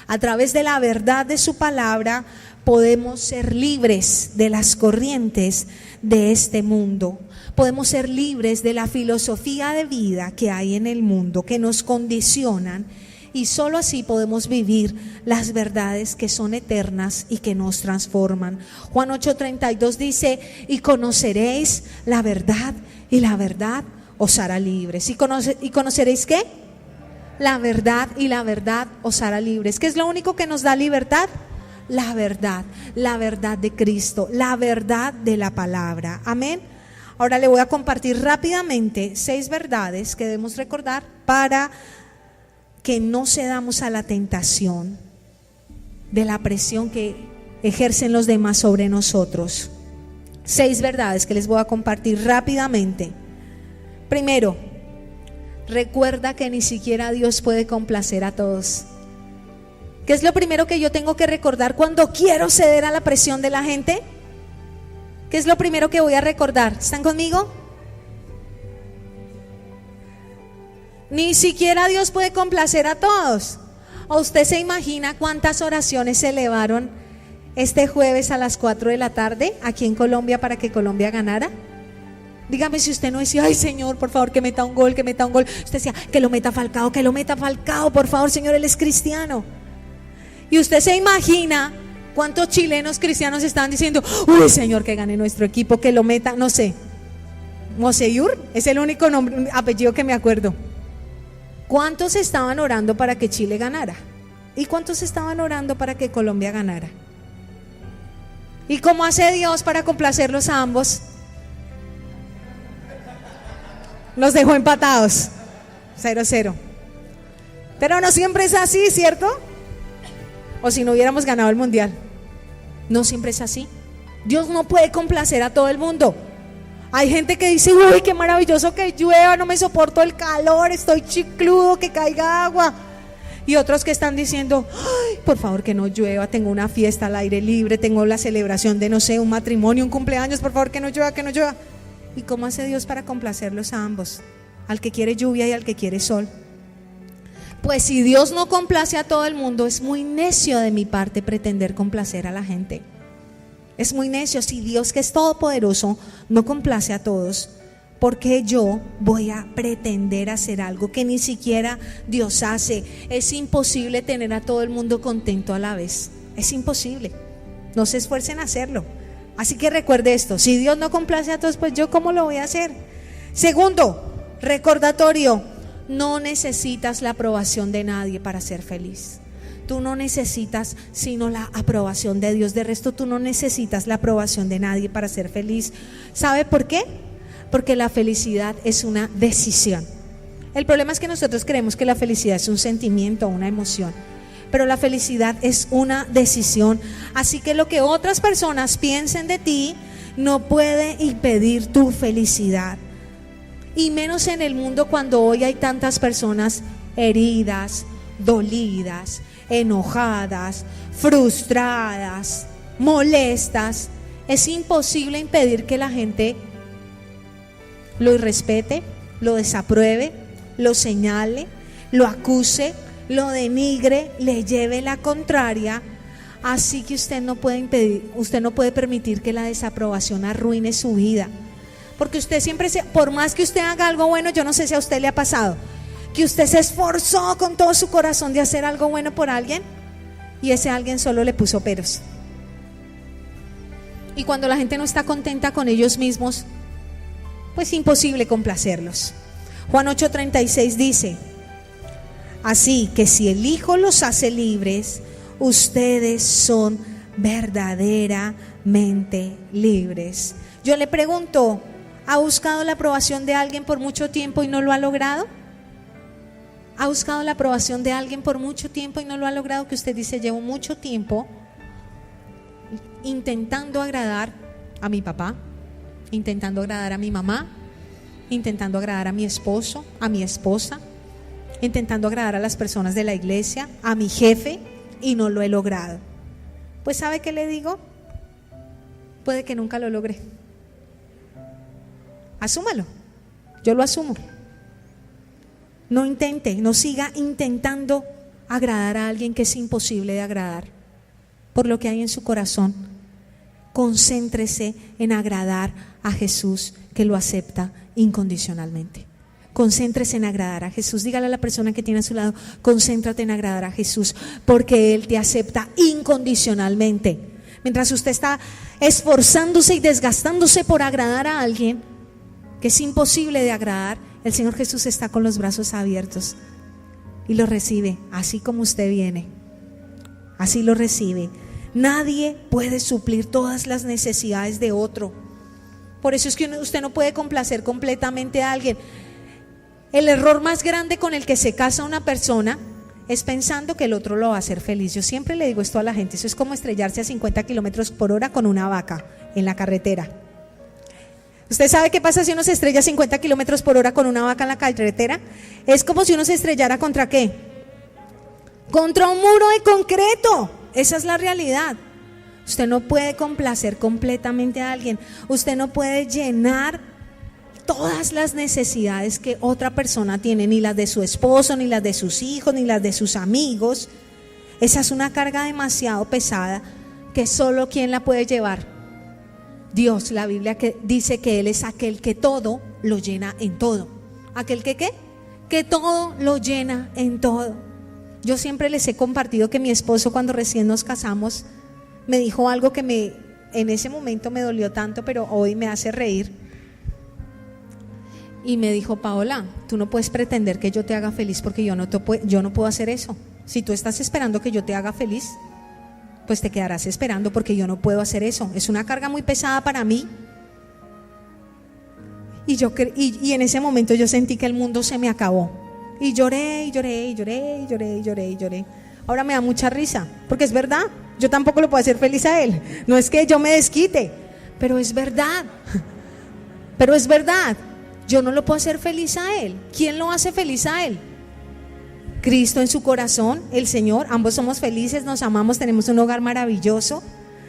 a través de la verdad de su palabra, podemos ser libres de las corrientes de este mundo. Podemos ser libres de la filosofía de vida que hay en el mundo, que nos condicionan, y solo así podemos vivir las verdades que son eternas y que nos transforman. Juan 8:32 dice: y conoceréis la verdad, y la verdad os hará libres. ¿Y conoceréis qué? La verdad, y la verdad os hará libres. ¿Qué es lo único que nos da libertad? La verdad de Cristo, la verdad de la palabra. Amén. Ahora le voy a compartir rápidamente 6 verdades que debemos recordar para que no cedamos a la tentación de la presión que ejercen los demás sobre nosotros. 6 verdades que les voy a compartir rápidamente. Primero, recuerda que ni siquiera Dios puede complacer a todos. ¿Qué es lo primero que yo tengo que recordar cuando quiero ceder a la presión de la gente? ¿Qué es lo primero que voy a recordar? ¿Están conmigo? Ni siquiera Dios puede complacer a todos. ¿O usted se imagina cuántas oraciones se elevaron este jueves a las 4 de la tarde aquí en Colombia para que Colombia ganara? Dígame si usted no decía: ay Señor, por favor, que meta un gol, que meta un gol. Usted decía: que lo meta Falcao, por favor, Señor, él es cristiano. Y usted se imagina cuántos chilenos cristianos están diciendo: uy Señor, que gane nuestro equipo, que lo meta, no sé, Moseyur, es el único nombre, apellido que me acuerdo. ¿Cuántos estaban orando para que Chile ganara? ¿Y cuántos estaban orando para que Colombia ganara? ¿Y cómo hace Dios para complacerlos a ambos? Los dejó empatados, 0-0. Pero no siempre es así, ¿cierto? O si no hubiéramos ganado el mundial. No siempre es así. Dios no puede complacer a todo el mundo. Hay gente que dice: uy, qué maravilloso que llueva, no me soporto el calor, estoy chicludo, que caiga agua. Y otros que están diciendo: ay, por favor que no llueva, tengo una fiesta al aire libre, tengo la celebración de, no sé, un matrimonio, un cumpleaños, por favor que no llueva, que no llueva. ¿Y cómo hace Dios para complacerlos a ambos? Al que quiere lluvia y al que quiere sol. Pues si Dios no complace a todo el mundo, es muy necio de mi parte pretender complacer a la gente. Es muy necio. Si Dios, que es todopoderoso, no complace a todos, ¿por qué yo voy a pretender hacer algo que ni siquiera Dios hace? Es imposible tener a todo el mundo contento a la vez. Es imposible. No se esfuercen a hacerlo. Así que recuerde esto: si Dios no complace a todos, pues yo ¿cómo lo voy a hacer? Segundo, recordatorio: no necesitas la aprobación de nadie para ser feliz. Tú no necesitas sino la aprobación de Dios. De resto, tú no necesitas la aprobación de nadie para ser feliz. ¿Sabe por qué? Porque la felicidad es una decisión. El problema es que nosotros creemos que la felicidad es un sentimiento o una emoción, pero la felicidad es una decisión. Así que lo que otras personas piensen de ti no puede impedir tu felicidad. Y menos en el mundo cuando hoy hay tantas personas heridas, dolidas, enojadas, frustradas, molestas, es imposible impedir que la gente lo irrespete, lo desapruebe, lo señale, lo acuse, lo denigre, le lleve la contraria. Así que usted no puede permitir que la desaprobación arruine su vida. Porque usted siempre, por más que usted haga algo bueno, yo no sé si a usted le ha pasado, que usted se esforzó con todo su corazón de hacer algo bueno por alguien y ese alguien solo le puso peros. Y cuando la gente no está contenta con ellos mismos, pues imposible complacerlos. Juan 8:36 dice: así que si el Hijo los hace libres, ustedes son verdaderamente libres. Yo le pregunto, ¿ha buscado la aprobación de alguien por mucho tiempo y no lo ha logrado? ¿Ha buscado la aprobación de alguien por mucho tiempo y no lo ha logrado? Que usted dice, llevo mucho tiempo intentando agradar a mi papá, intentando agradar a mi mamá, intentando agradar a mi esposo, a mi esposa, intentando agradar a las personas de la iglesia, a mi jefe, y no lo he logrado. Pues ¿sabe qué le digo? Puede que nunca lo logre. Asúmalo, yo lo asumo. No intente, no siga intentando agradar a alguien que es imposible de agradar. Por lo que hay en su corazón, concéntrese en agradar a Jesús, que lo acepta incondicionalmente. Concéntrese en agradar a Jesús. Dígale a la persona que tiene a su lado, concéntrate en agradar a Jesús, porque Él te acepta incondicionalmente. Mientras usted está esforzándose y desgastándose por agradar a alguien que es imposible de agradar, el Señor Jesús está con los brazos abiertos y lo recibe así como usted viene. Así lo recibe. Nadie puede suplir todas las necesidades de otro. Por eso es que usted no puede complacer completamente a alguien. El error más grande con el que se casa una persona es pensando que el otro lo va a hacer feliz. Yo siempre le digo esto a la gente: eso es como estrellarse a 50 kilómetros por hora con una vaca en la carretera. ¿Usted sabe qué pasa si uno se estrella a 50 kilómetros por hora con una vaca en la carretera? Es como si uno se estrellara ¿contra qué? Contra un muro de concreto. Esa es la realidad. Usted no puede complacer completamente a alguien. Usted no puede llenar todas las necesidades que otra persona tiene, ni las de su esposo, ni las de sus hijos, ni las de sus amigos. Esa es una carga demasiado pesada que solo quien la puede llevar. Dios. La Biblia que dice que Él es aquel que todo lo llena en todo. ¿Aquel que qué? Que todo lo llena en todo. Yo siempre les he compartido que mi esposo, cuando recién nos casamos, me dijo algo que en ese momento me dolió tanto, pero hoy me hace reír. Y me dijo: Paola, tú no puedes pretender que yo te haga feliz, porque yo no puedo hacer eso. Si tú estás esperando que yo te haga feliz, pues te quedarás esperando, porque yo no puedo hacer eso. Es una carga muy pesada para mí. Y en ese momento yo sentí que el mundo se me acabó. Y lloré, y lloré, y lloré, y lloré, y lloré, y lloré. Ahora me da mucha risa, porque es verdad. Yo tampoco lo puedo hacer feliz a él. No es que yo me desquite, pero es verdad. Pero es verdad. Yo no lo puedo hacer feliz a él. ¿Quién lo hace feliz a él? Cristo en su corazón, el Señor. Ambos somos felices, nos amamos, tenemos un hogar maravilloso,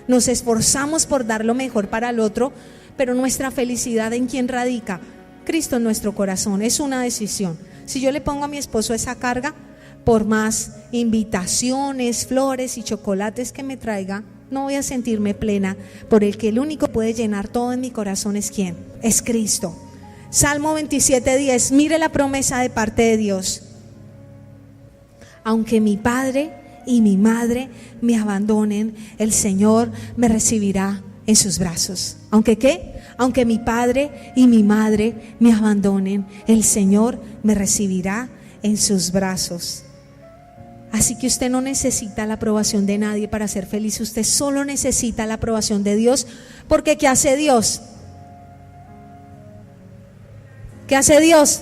nos esforzamos por dar lo mejor para el otro, pero nuestra felicidad, ¿en quién radica? Cristo en nuestro corazón. Es una decisión. Si yo le pongo a mi esposo esa carga, por más invitaciones, flores y chocolates que me traiga, no voy a sentirme plena, por el que el único que puede llenar todo en mi corazón es ¿quién? Es Cristo. Salmo 27:10, mire la promesa de parte de Dios. Aunque mi padre y mi madre me abandonen, el Señor me recibirá en sus brazos. ¿Aunque qué? Aunque mi padre y mi madre me abandonen, el Señor me recibirá en sus brazos. Así que usted no necesita la aprobación de nadie para ser feliz. Usted solo necesita la aprobación de Dios. Porque ¿qué hace Dios? ¿Qué hace Dios?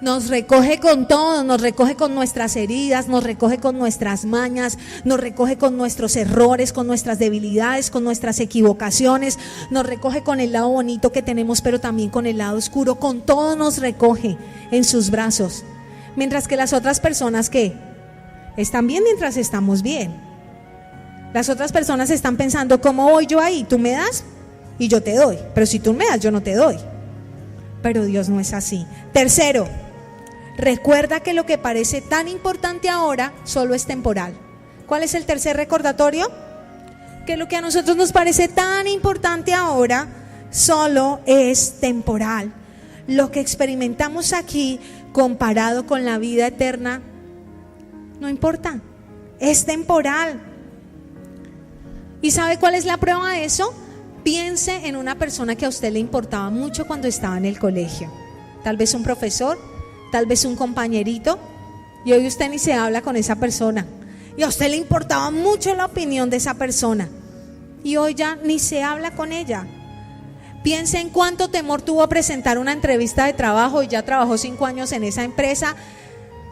Nos recoge con todo, nos recoge con nuestras heridas, nos recoge con nuestras mañas, nos recoge con nuestros errores, con nuestras debilidades, con nuestras equivocaciones, nos recoge con el lado bonito que tenemos, pero también con el lado oscuro. Con todo nos recoge en sus brazos. Mientras que las otras personas, ¿qué? Están bien mientras estamos bien. Las otras personas están pensando, ¿cómo voy yo ahí? Tú me das y yo te doy, pero si tú me das, yo no te doy. Pero Dios no es así. Tercero, recuerda que lo que parece tan importante ahora solo es temporal. ¿Cuál es el tercer recordatorio? Que lo que a nosotros nos parece tan importante ahora solo es temporal. Lo que experimentamos aquí comparado con la vida eterna no importa, es temporal. ¿Y sabe cuál es la prueba de eso? Piense en una persona que a usted le importaba mucho cuando estaba en el colegio. Tal vez un profesor, tal vez un compañerito, y hoy usted ni se habla con esa persona. Y a usted le importaba mucho la opinión de esa persona, y hoy ya ni se habla con ella. Piense en cuánto temor tuvo a presentar una entrevista de trabajo, y ya trabajó 5 años en esa empresa,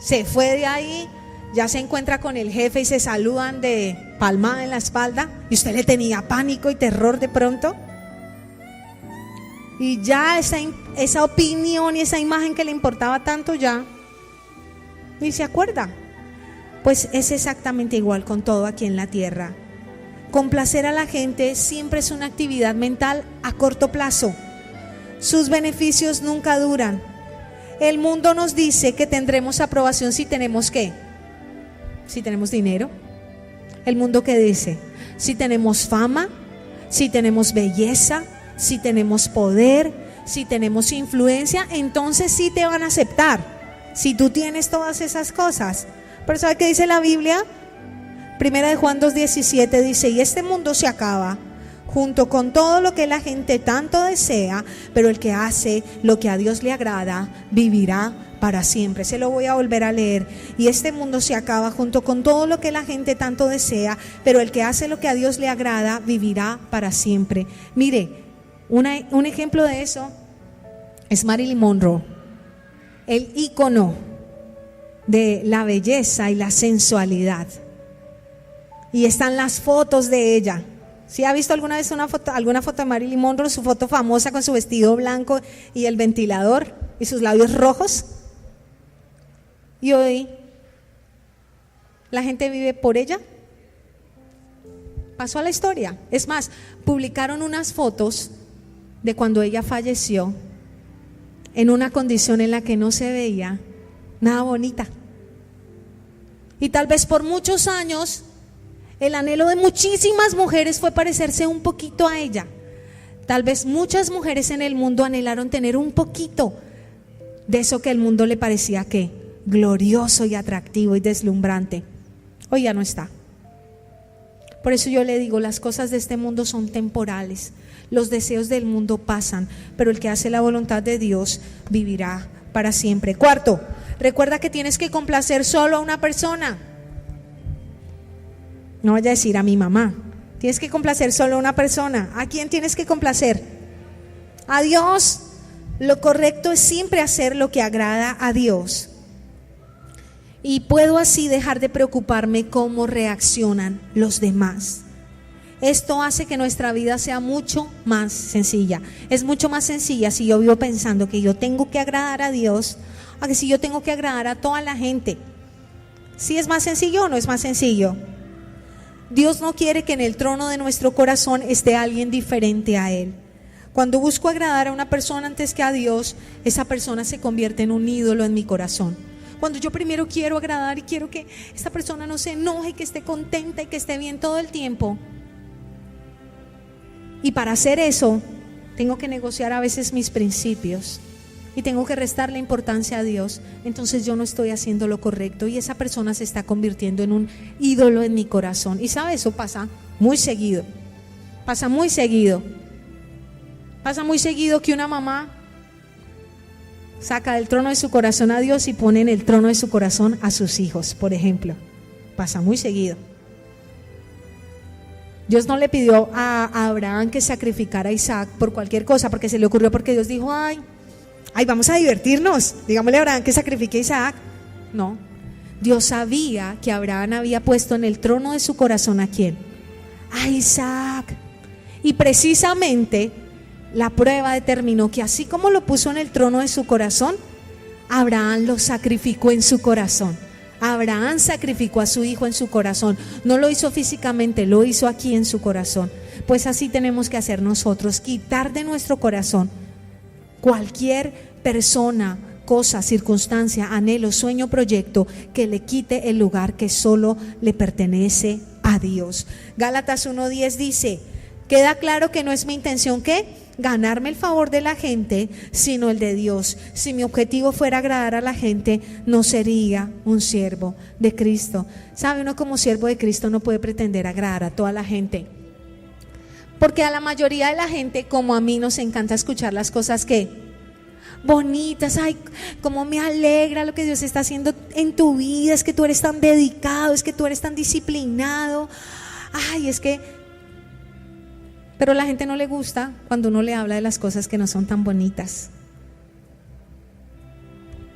se fue de ahí, ya se encuentra con el jefe y se saludan de palmada en la espalda, y usted le tenía pánico y terror de pronto. Y ya esa opinión y esa imagen que le importaba tanto ya ni se acuerda. Pues es exactamente igual con todo aquí en la tierra. Complacer a la gente siempre es una actividad mental a corto plazo. Sus beneficios nunca duran. El mundo nos dice que tendremos aprobación si tenemos ¿qué? Si tenemos dinero. El mundo que dice, si tenemos fama, si tenemos belleza, si tenemos poder, si tenemos influencia, entonces sí te van a aceptar. Si tú tienes todas esas cosas. Pero ¿sabe qué dice la Biblia? Primera de Juan 2:17 dice, y este mundo se acaba junto con todo lo que la gente tanto desea, pero el que hace lo que a Dios le agrada vivirá para siempre. Se lo voy a volver a leer. Y este mundo se acaba junto con todo lo que la gente tanto desea, pero el que hace lo que a Dios le agrada vivirá para siempre. Mire, un ejemplo de eso es Marilyn Monroe, el ícono de la belleza y la sensualidad. Y están las fotos de ella. ¿Sí ha visto alguna vez alguna foto de Marilyn Monroe? Su foto famosa con su vestido blanco y el ventilador y sus labios rojos. Y hoy la gente vive por ella. Pasó a la historia. Es más, publicaron unas fotos de cuando ella falleció en una condición en la que no se veía nada bonita. Y tal vez por muchos años el anhelo de muchísimas mujeres fue parecerse un poquito a ella. Tal vez muchas mujeres en el mundo anhelaron tener un poquito de eso que el mundo le parecía que glorioso y atractivo y deslumbrante. Hoy ya no está. Por eso yo le digo, las cosas de este mundo son temporales. Los deseos del mundo pasan, pero el que hace la voluntad de Dios vivirá para siempre. Cuarto, recuerda que tienes que complacer solo a una persona. No vaya a decir a mi mamá. Tienes que complacer solo a una persona. ¿A quién tienes que complacer? A Dios. Lo correcto es siempre hacer lo que agrada a Dios. Y puedo así dejar de preocuparme cómo reaccionan los demás. Esto hace que nuestra vida sea mucho más sencilla. Es mucho más sencilla si yo vivo pensando que yo tengo que agradar a Dios, a que si yo tengo que agradar a toda la gente. ¿Sí es más sencillo o no es más sencillo? Dios no quiere que en el trono de nuestro corazón esté alguien diferente a Él. Cuando busco agradar a una persona antes que a Dios, esa persona se convierte en un ídolo en mi corazón. Cuando yo primero quiero agradar y quiero que esta persona no se enoje, que esté contenta y que esté bien todo el tiempo. Y para hacer eso, tengo que negociar a veces mis principios y tengo que restarle importancia a Dios. Entonces yo no estoy haciendo lo correcto y esa persona se está convirtiendo en un ídolo en mi corazón. Y sabe, eso pasa muy seguido. Pasa muy seguido. Pasa muy seguido que una mamá saca del trono de su corazón a Dios y pone en el trono de su corazón a sus hijos, por ejemplo. Pasa muy seguido. Dios no le pidió a Abraham que sacrificara a Isaac por cualquier cosa, porque se le ocurrió, porque Dios dijo, ay, vamos a divertirnos, digámosle a Abraham que sacrifique a Isaac. No, Dios sabía que Abraham había puesto en el trono de su corazón ¿a quién? A Isaac. Y precisamente la prueba determinó que así como lo puso en el trono de su corazón, Abraham lo sacrificó en su corazón. Abraham sacrificó a su hijo en su corazón. No lo hizo físicamente, lo hizo aquí en su corazón. Pues así tenemos que hacer nosotros, quitar de nuestro corazón cualquier persona, cosa, circunstancia, anhelo, sueño, proyecto que le quite el lugar que solo le pertenece a Dios. Gálatas 1:10 dice: queda claro que no es mi intención que ganarme el favor de la gente, sino el de Dios. Si mi objetivo fuera agradar a la gente, no sería un siervo de Cristo. ¿Sabe? Uno como siervo de Cristo no puede pretender agradar a toda la gente, porque a la mayoría de la gente, como a mí, nos encanta escuchar las cosas que bonitas. Ay, cómo me alegra lo que Dios está haciendo en tu vida, es que tú eres tan dedicado, es que tú eres tan disciplinado. Ay, es que... Pero a la gente no le gusta cuando uno le habla de las cosas que no son tan bonitas.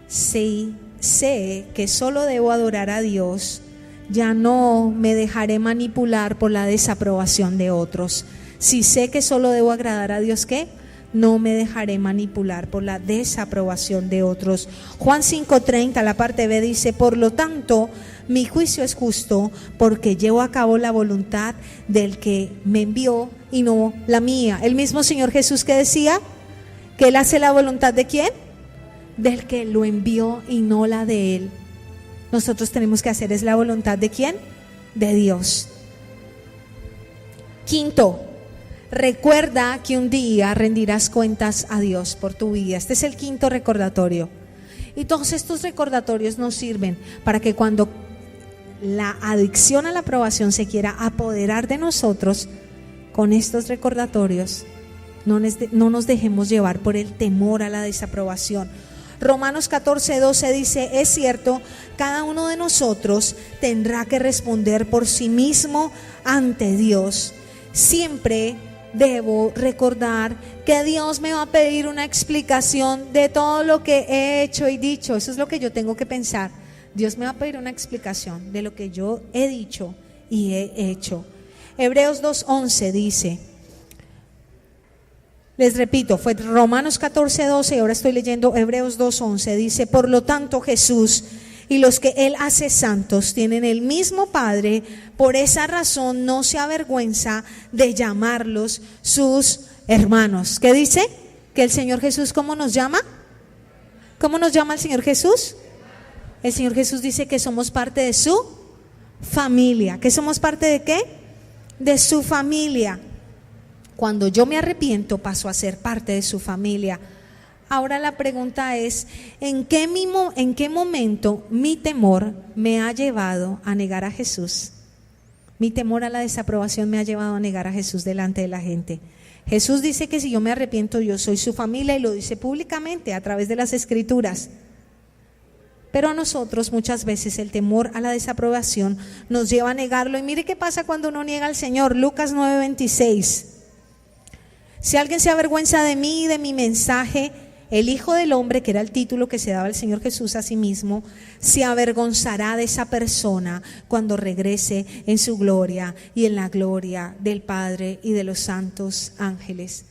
Sí, sé que solo debo adorar a Dios, ya no me dejaré manipular por la desaprobación de otros. Si sé que solo debo agradar a Dios, ¿qué? No me dejaré manipular por la desaprobación de otros. Juan 5:30, la parte B dice: por lo tanto, mi juicio es justo, porque llevo a cabo la voluntad del que me envió y no la mía. El mismo Señor Jesús que decía que Él hace la voluntad ¿de quién? Del que lo envió y no la de Él. Nosotros tenemos que hacer es la voluntad ¿de quién? De Dios. Quinto, recuerda que un día rendirás cuentas a Dios por tu vida. Este es el quinto recordatorio. Y todos estos recordatorios nos sirven para que cuando la adicción a la aprobación se quiera apoderar de nosotros, con estos recordatorios no nos dejemos llevar por el temor a la desaprobación. Romanos 14:12 dice: es cierto, cada uno de nosotros tendrá que responder por sí mismo ante Dios. Siempre debo recordar que Dios me va a pedir una explicación de todo lo que he hecho y dicho. Eso es lo que yo tengo que pensar. Dios me va a pedir una explicación de lo que yo he dicho y he hecho. Hebreos 2:11 dice, les repito, fue Romanos 14:12 y ahora estoy leyendo Hebreos 2:11. Dice: por lo tanto, Jesús y los que Él hace santos tienen el mismo Padre, por esa razón no se avergüenza de llamarlos sus hermanos. ¿Qué dice? Que el Señor Jesús, ¿cómo nos llama? ¿Cómo nos llama el Señor Jesús? El Señor Jesús dice que somos parte de su familia. ¿Que somos parte de qué? De su familia. Cuando yo me arrepiento, paso a ser parte de su familia. Ahora la pregunta es: ¿en qué momento mi temor me ha llevado a negar a Jesús? Mi temor a la desaprobación me ha llevado a negar a Jesús delante de la gente. Jesús dice que si yo me arrepiento, yo soy su familia, y lo dice públicamente a través de las Escrituras. Pero a nosotros muchas veces el temor a la desaprobación nos lleva a negarlo. Y mire qué pasa cuando uno niega al Señor. Lucas 9:26. Si alguien se avergüenza de mí y de mi mensaje, el Hijo del Hombre, que era el título que se daba el Señor Jesús a sí mismo, se avergonzará de esa persona cuando regrese en su gloria y en la gloria del Padre y de los santos ángeles.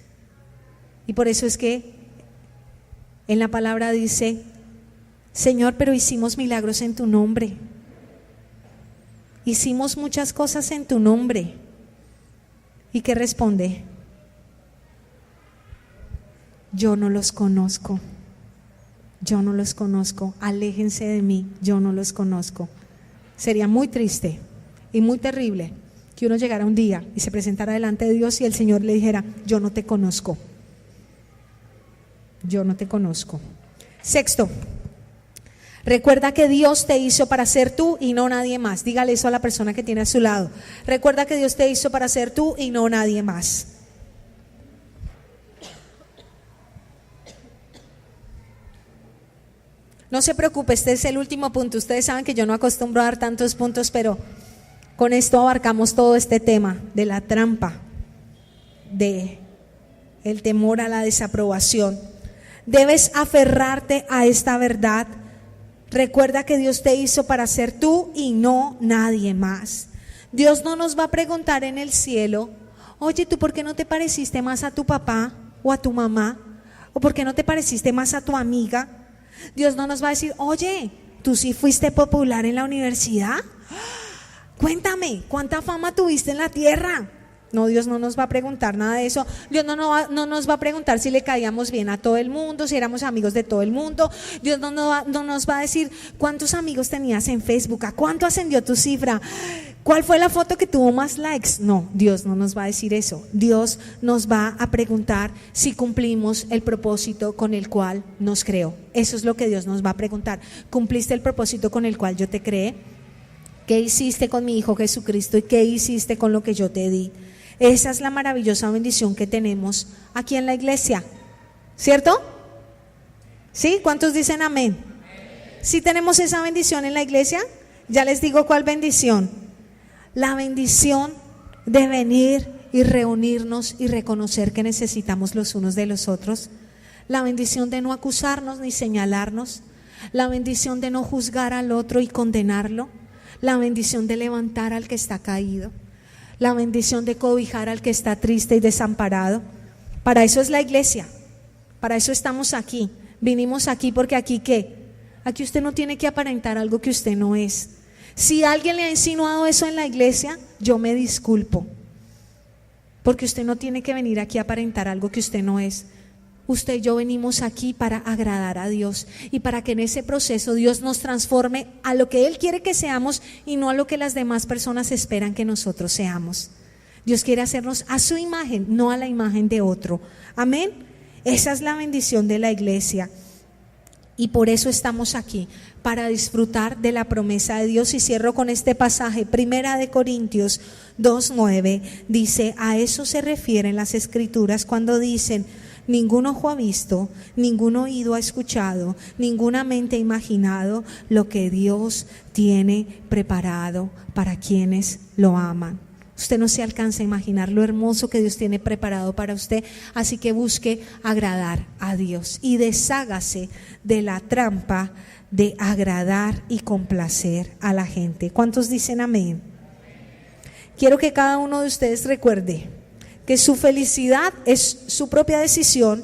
Y por eso es que en la palabra dice: Señor, pero hicimos milagros en tu nombre. Hicimos muchas cosas en tu nombre. ¿Y qué responde? Yo no los conozco. Yo no los conozco. Aléjense de mí. Yo no los conozco. Sería muy triste y muy terrible que uno llegara un día y se presentara delante de Dios y el Señor le dijera: yo no te conozco. Yo no te conozco. Sexto, recuerda que Dios te hizo para ser tú y no nadie más. Dígale eso a la persona que tiene a su lado. Recuerda que Dios te hizo para ser tú y no nadie más. No se preocupe, este es el último punto. Ustedes saben que yo no acostumbro a dar tantos puntos, pero con esto abarcamos todo este tema de la trampa, de el temor a la desaprobación. Debes aferrarte a esta verdad. Recuerda que Dios te hizo para ser tú y no nadie más. Dios no nos va a preguntar en el cielo: oye, ¿tú por qué no te pareciste más a tu papá o a tu mamá? ¿O por qué no te pareciste más a tu amiga? Dios no nos va a decir: oye, ¿Tú sí fuiste popular en la universidad? Cuéntame, ¿cuánta fama tuviste en la tierra? No, Dios no nos va a preguntar nada de eso. Dios no nos va a preguntar si le caíamos bien a todo el mundo, si éramos amigos de todo el mundo. Dios no nos va a decir cuántos amigos tenías en Facebook, a cuánto ascendió tu cifra, cuál fue la foto que tuvo más likes. No, Dios no nos va a decir eso. Dios nos va a preguntar si cumplimos el propósito con el cual nos creó. Eso es lo que Dios nos va a preguntar. ¿Cumpliste el propósito con el cual yo te creé? ¿Qué hiciste con mi Hijo Jesucristo y qué hiciste con lo que yo te di? Esa es la maravillosa bendición que tenemos aquí en la iglesia, ¿cierto? ¿Sí? ¿Cuántos dicen amén? ¿Sí tenemos esa bendición en la iglesia? Ya les digo cuál bendición. La bendición de venir y reunirnos y reconocer que necesitamos los unos de los otros. La bendición de no acusarnos ni señalarnos. La bendición de no juzgar al otro y condenarlo. La bendición de levantar al que está caído. La bendición de cobijar al que está triste y desamparado. Para eso es la iglesia, para eso estamos aquí. Vinimos aquí porque aquí ¿qué? Aquí usted no tiene que aparentar algo que usted no es. Si alguien le ha insinuado eso en la iglesia, yo me disculpo, porque usted no tiene que venir aquí a aparentar algo que usted no es. Usted y yo venimos aquí para agradar a Dios y para que en ese proceso Dios nos transforme a lo que Él quiere que seamos y no a lo que las demás personas esperan que nosotros seamos. Dios quiere hacernos a su imagen, no a la imagen de otro. Amén. Esa es la bendición de la iglesia. Y por eso estamos aquí, para disfrutar de la promesa de Dios. Y cierro con este pasaje, 1 Corintios 2:9, dice: a eso se refieren las escrituras cuando dicen: ningún ojo ha visto, ningún oído ha escuchado, ninguna mente ha imaginado lo que Dios tiene preparado para quienes lo aman. Usted no se alcanza a imaginar lo hermoso que Dios tiene preparado para usted, así que busque agradar a Dios y deshágase de la trampa de agradar y complacer a la gente. ¿Cuántos dicen amén? Quiero que cada uno de ustedes recuerde que su felicidad es su propia decisión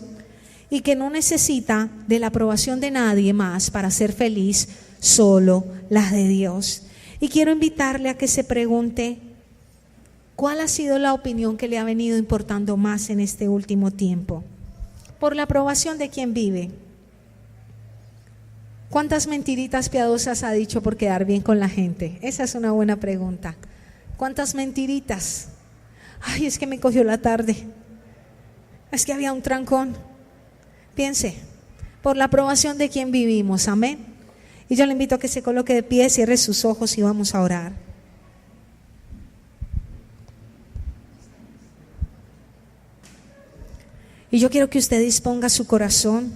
y que no necesita de la aprobación de nadie más para ser feliz, solo la de Dios. Y quiero invitarle a que se pregunte: ¿cuál ha sido la opinión que le ha venido importando más en este último tiempo? ¿Por la aprobación de quién vive? ¿Cuántas mentiritas piadosas ha dicho por quedar bien con la gente? Esa es una buena pregunta. ¿Cuántas mentiritas? Ay, es que me cogió la tarde. Es que había un trancón. Piense, por la aprobación de quién vivimos, amén. Y yo le invito a que se coloque de pie, cierre sus ojos y vamos a orar. Y yo quiero que usted disponga su corazón.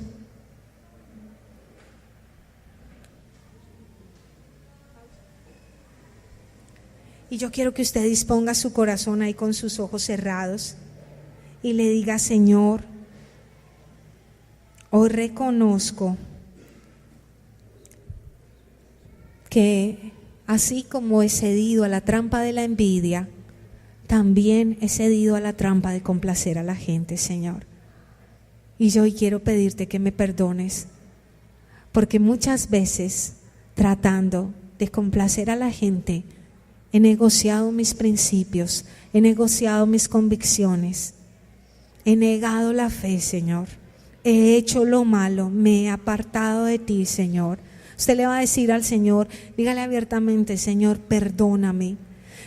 Y yo quiero que usted disponga su corazón ahí con sus ojos cerrados y le diga: Señor, hoy reconozco que así como he cedido a la trampa de la envidia, también he cedido a la trampa de complacer a la gente, Señor. Y yo hoy quiero pedirte que me perdones, porque muchas veces, tratando de complacer a la gente, he negociado mis principios, he negociado mis convicciones, he negado la fe, Señor. He hecho lo malo, me he apartado de ti, Señor. Usted le va a decir al Señor, dígale abiertamente: Señor, perdóname.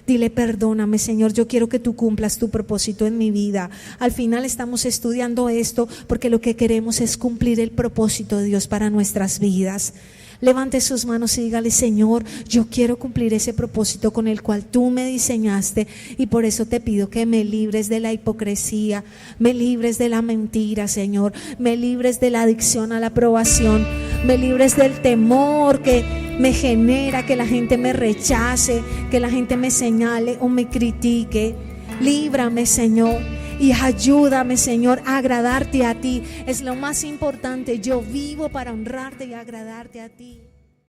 Dile: perdóname, Señor, yo quiero que tú cumplas tu propósito en mi vida. Al final estamos estudiando esto porque lo que queremos es cumplir el propósito de Dios para nuestras vidas. Levante sus manos y dígale: Señor, yo quiero cumplir ese propósito con el cual tú me diseñaste, y por eso te pido que me libres de la hipocresía, me libres de la mentira, Señor, me libres de la adicción a la aprobación, me libres del temor que me genera que la gente me rechace, que la gente me señale o me critique. Líbrame, Señor, y ayúdame, Señor, a agradarte a ti. Es lo más importante. Yo vivo para honrarte y agradarte a ti.